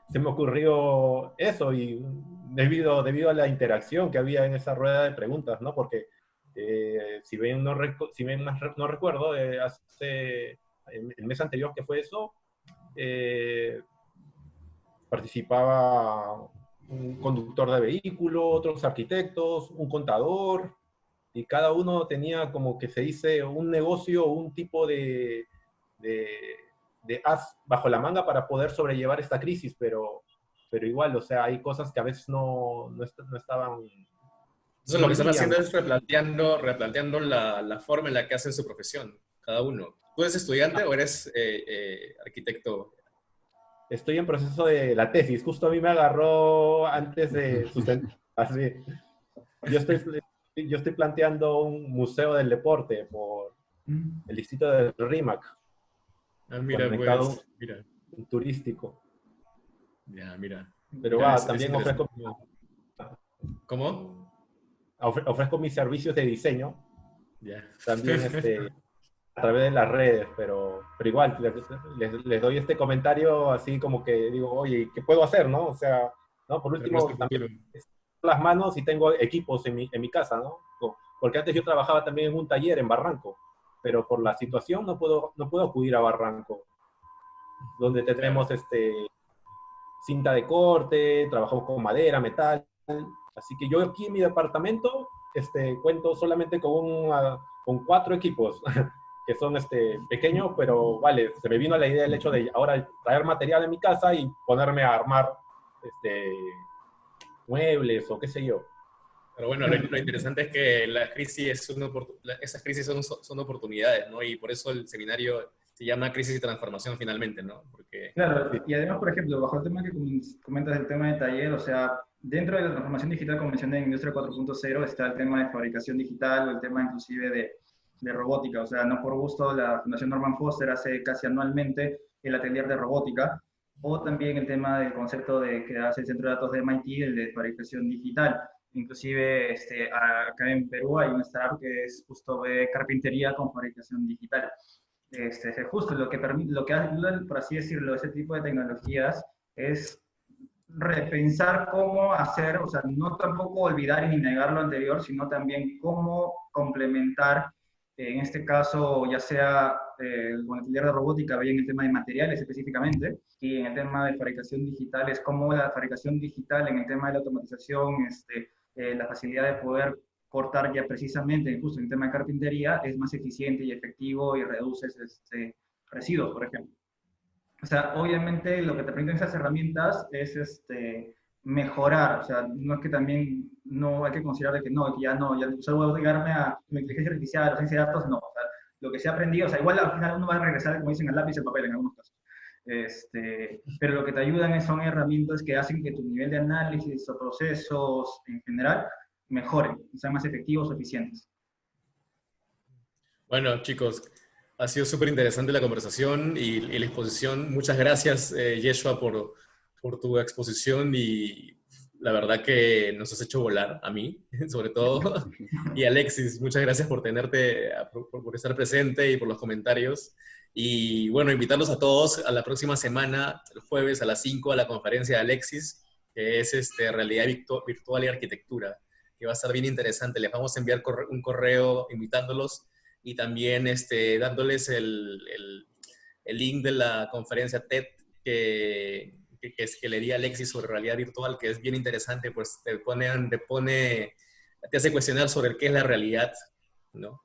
Se me ocurrió eso y debido a la interacción que había en esa rueda de preguntas, ¿no? Porque si bien no recuerdo, hace el mes anterior que fue eso, participaba un conductor de vehículo, otros arquitectos, un contador, y cada uno tenía, como que se dice, un negocio, un tipo de as bajo la manga para poder sobrellevar esta crisis, pero igual, o sea, hay cosas que a veces no estaban... Entonces lo No que están lidian. haciendo es replanteando la forma en la que hacen su profesión, cada uno. ¿Tú eres estudiante o eres arquitecto? Estoy en proceso de la tesis, justo a mí me agarró antes de sustentar. Así. Yo estoy planteando un museo del deporte por el distrito del Rímac, Ah, mira, conectado pues, mira. turístico. Ya, mira. Pero Mira, es también interesante. ¿Cómo? ofrezco mis servicios de diseño, Ya. también a través de las redes, pero igual les doy este comentario así como que digo, oye, ¿qué puedo hacer, no? O sea, ¿no? Por Pero no es último, tu también futuro. las manos y tengo equipos en mi casa, ¿no? Porque antes yo trabajaba también en un taller en Barranco, pero por la situación no puedo acudir a Barranco, donde tenemos cinta de corte, trabajamos con madera, metal, así que yo aquí en mi departamento cuento solamente con 4 equipos, que son pequeños, pero vale, se me vino la idea el hecho de ahora traer material en mi casa y ponerme a armar muebles o qué sé yo. Pero bueno, lo interesante es que la crisis esas crisis son oportunidades, ¿no? Y por eso el seminario se llama crisis y transformación finalmente, ¿no? Porque, Claro, y además, por ejemplo, bajo el tema que comentas, el tema de taller, o sea, dentro de la transformación digital, como mencioné en Industria 4.0, está el tema de fabricación digital o el tema inclusive de robótica. O sea, no por gusto, la Fundación Norman Foster hace casi anualmente el atelier de robótica, o también el tema del concepto de que hace el Centro de Datos de MIT, el de fabricación digital. Inclusive acá en Perú hay una startup que es justo de carpintería con fabricación digital. Justo lo que ayuda, por así decirlo, ese tipo de tecnologías es repensar cómo hacer, o sea, no tampoco olvidar ni negar lo anterior, sino también cómo complementar, en este caso, ya sea con el taller de robótica, bien el tema de materiales específicamente, y en el tema de fabricación digital, es cómo la fabricación digital en el tema de la automatización, la facilidad de poder cortar ya precisamente, justo en el tema de carpintería, es más eficiente y efectivo y reduces residuos, por ejemplo. O sea, obviamente lo que te permiten esas herramientas es mejorar, o sea, no es que también no hay que considerar que no, que ya no, ya solo voy a obligarme a la inteligencia artificial, a la ciencia de datos, no, o sea, lo que se ha aprendido, o sea, igual al final uno va a regresar, como dicen, al lápiz y al papel en algunos casos. Pero lo que te ayudan son herramientas que hacen que tu nivel de análisis o procesos en general mejoren, sean más efectivos o eficientes. bueno, chicos, ha sido súper interesante la conversación y la exposición. Muchas gracias, Yeshua, por tu exposición y la verdad que nos has hecho volar, a mí, sobre todo. Y Alexis, muchas gracias por por estar presente y por los comentarios. Y bueno, invitarlos a todos a la próxima semana, el jueves a las 5, a la conferencia de Alexis, que es Realidad Virtual y Arquitectura, que va a estar bien interesante. Les vamos a enviar un correo invitándolos y también dándoles el link de la conferencia TED que le di a Alexis sobre realidad virtual, que es bien interesante, pues te hace cuestionar sobre qué es la realidad, ¿no?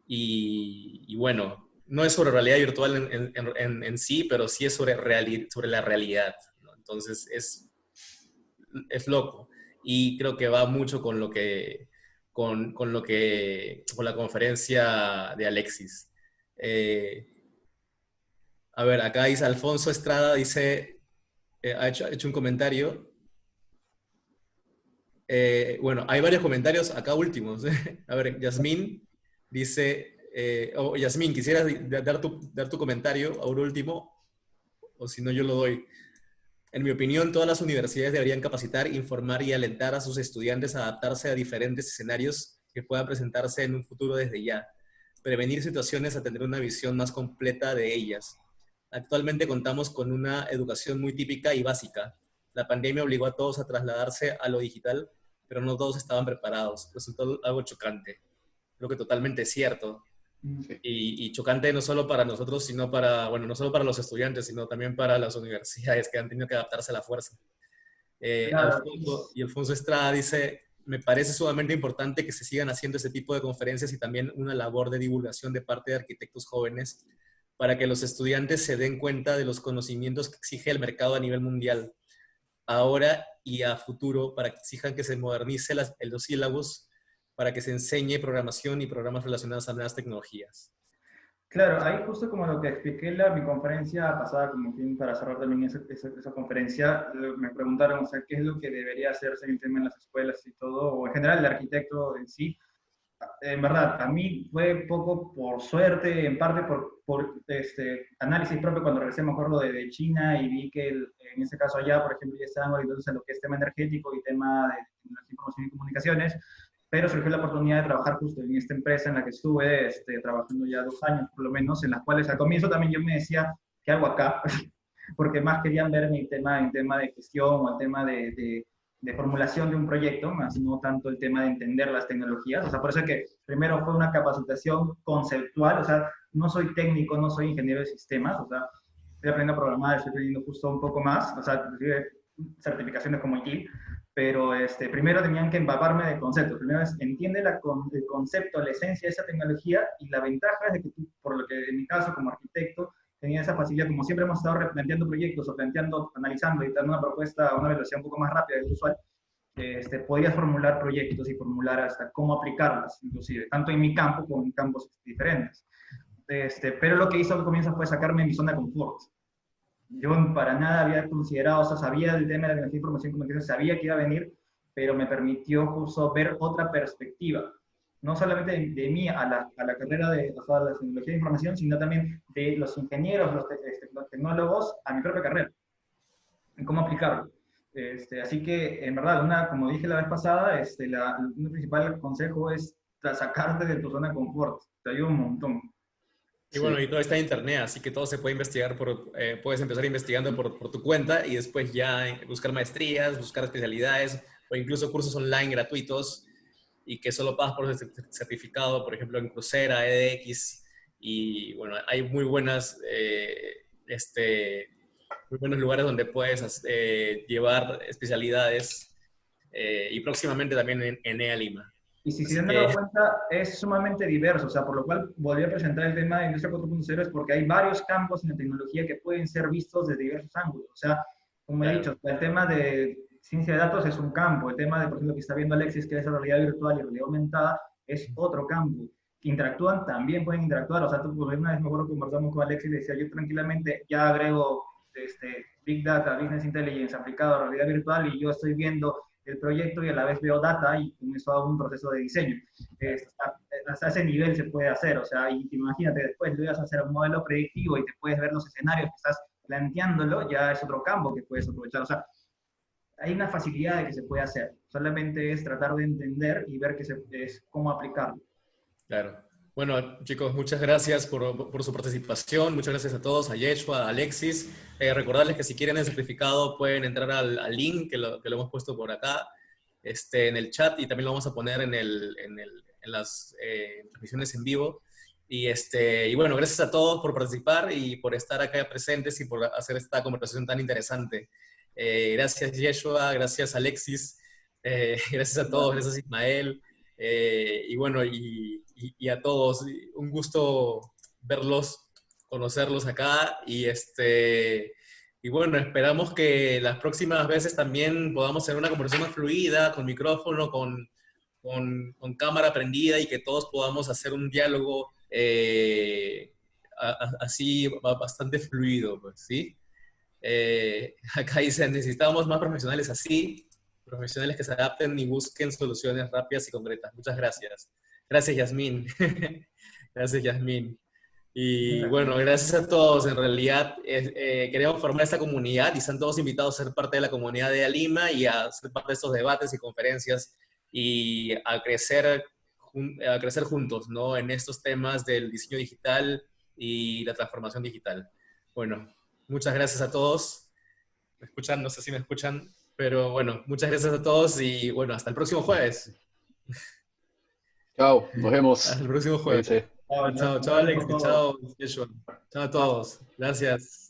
Y bueno, no es sobre realidad virtual en sí, pero sí es sobre la realidad, ¿no? Entonces es loco y creo que va mucho con con la conferencia de Alexis. A ver, acá dice Alfonso Estrada, dice, ha hecho un comentario. Bueno, hay varios comentarios acá últimos. A ver, Yasmín dice, Yasmín, ¿quisieras dar tu comentario ahora último? O si no, yo lo doy. En mi opinión, todas las universidades deberían capacitar, informar y alentar a sus estudiantes a adaptarse a diferentes escenarios que puedan presentarse en un futuro desde ya. Prevenir situaciones a tener una visión más completa de ellas. Actualmente contamos con una educación muy típica y básica. La pandemia obligó a todos a trasladarse a lo digital, pero no todos estaban preparados. Resultó algo chocante. Creo que totalmente cierto. Sí. Y chocante no solo para nosotros, sino para, bueno, no solo para los estudiantes, sino también para las universidades que han tenido que adaptarse a la fuerza. Claro, Alfonso Estrada dice, me parece sumamente importante que se sigan haciendo este tipo de conferencias y también una labor de divulgación de parte de arquitectos jóvenes para que los estudiantes se den cuenta de los conocimientos que exige el mercado a nivel mundial, ahora y a futuro, para que exijan que se modernice los sílabos, para que se enseñe programación y programas relacionados a nuevas tecnologías. claro, ahí justo como lo que expliqué en mi conferencia pasada, como fin para cerrar también esa conferencia, me preguntaron, o sea, qué es lo que debería hacerse en el tema en las escuelas y todo, o en general el arquitecto en sí. En verdad, a mí fue poco por suerte, en parte por análisis propio cuando regresé, me acuerdo de China y vi que en ese caso allá, por ejemplo, ya estaban orientados a lo que es tema energético y tema de tecnología, información y comunicaciones, pero surgió la oportunidad de trabajar justo en esta empresa en la que estuve trabajando ya 2 años por lo menos, en las cuales al comienzo también yo me decía, ¿qué hago acá? Porque más querían ver mi tema en tema de gestión o el tema de formulación de un proyecto, más no tanto el tema de entender las tecnologías. O sea, por eso es que primero fue una capacitación conceptual, o sea, no soy técnico, no soy ingeniero de sistemas, o sea, estoy aprendiendo a programar, estoy aprendiendo justo un poco más, o sea, inclusive certificaciones como IT, pero primero tenían que empaparme de conceptos. Primero entiende el concepto, la esencia de esa tecnología, y la ventaja es de que tú, por lo que en mi caso como arquitecto, tenía esa facilidad, como siempre hemos estado replanteando proyectos o analizando y dando una propuesta a una velocidad un poco más rápida del usual, podías formular proyectos y formular hasta cómo aplicarlas, inclusive, tanto en mi campo como en campos diferentes. pero lo que hizo al comienzo fue sacarme de mi zona de confort. Yo para nada había considerado, o sea, sabía del tema de la tecnología de información y comunicación, sabía que iba a venir, pero me permitió justo ver otra perspectiva, no solamente de mí a la carrera de la tecnología de información, sino también de los ingenieros, los tecnólogos, a mi propia carrera, en cómo aplicarlo. Así que, en verdad, como dije la vez pasada, un principal consejo es sacarte de tu zona de confort, te ayuda un montón. Y bueno, y todo está en internet, así que todo se puede investigar, puedes empezar investigando por tu cuenta y después ya buscar maestrías, buscar especialidades o incluso cursos online gratuitos y que solo pagas por el certificado, por ejemplo, en Coursera, edX, y bueno, hay muy buenos lugares donde puedes llevar especialidades y próximamente también en EA Lima. Y si se han dado cuenta, es sumamente diverso, o sea, por lo cual volví a presentar el tema de Industria 4.0 es porque hay varios campos en la tecnología que pueden ser vistos desde diversos ángulos. O sea, como he dicho, el tema de ciencia de datos es un campo, el tema de, por ejemplo, que está viendo Alexis, que es la realidad virtual y realidad aumentada, es otro campo. Que interactúan, también pueden interactuar, o sea, tú, pues, una vez me acuerdo que conversamos con Alexis y decía, yo tranquilamente ya agrego Big Data, Business Intelligence aplicado a realidad virtual y yo estoy viendo el proyecto y a la vez veo data y con eso hago un proceso de diseño. Hasta ese nivel se puede hacer, o sea, y imagínate, después le vas a hacer un modelo predictivo y te puedes ver los escenarios que estás planteándolo, ya es otro campo que puedes aprovechar. O sea, hay una facilidad de que se puede hacer, solamente es tratar de entender y ver es cómo aplicarlo. Claro. Bueno, chicos, muchas gracias por su participación. Muchas gracias a todos, a Yeshua, a Alexis. Recordarles que si quieren el certificado pueden entrar al link que lo hemos puesto por acá en el chat y también lo vamos a poner en las transmisiones en vivo. Y bueno, gracias a todos por participar y por estar acá presentes y por hacer esta conversación tan interesante. Gracias, Yeshua. Gracias, Alexis. Gracias a todos. Gracias, Ismael. Y bueno, y a todos, un gusto verlos, conocerlos acá y bueno, esperamos que las próximas veces también podamos hacer una conversación más fluida, con micrófono, con cámara prendida y que todos podamos hacer un diálogo así bastante fluido, pues, ¿sí? Acá dicen, necesitamos más profesionales así, profesionales que se adapten y busquen soluciones rápidas y concretas. Muchas gracias. Gracias, Yasmín. Gracias, Yasmín. Y bueno, gracias a todos. En realidad, queremos formar esta comunidad y están todos invitados a ser parte de la comunidad de Lima y a ser parte de estos debates y conferencias y a crecer juntos, ¿no? En estos temas del diseño digital y la transformación digital. Bueno, muchas gracias a todos. ¿Me escuchan? No sé si me escuchan. Pero bueno, muchas gracias a todos y bueno, hasta el próximo jueves. Chao, nos vemos. Hasta el próximo jueves. Cuídense. Chao, chao, Alex, chao, Yeshua. Chao a todos. Gracias.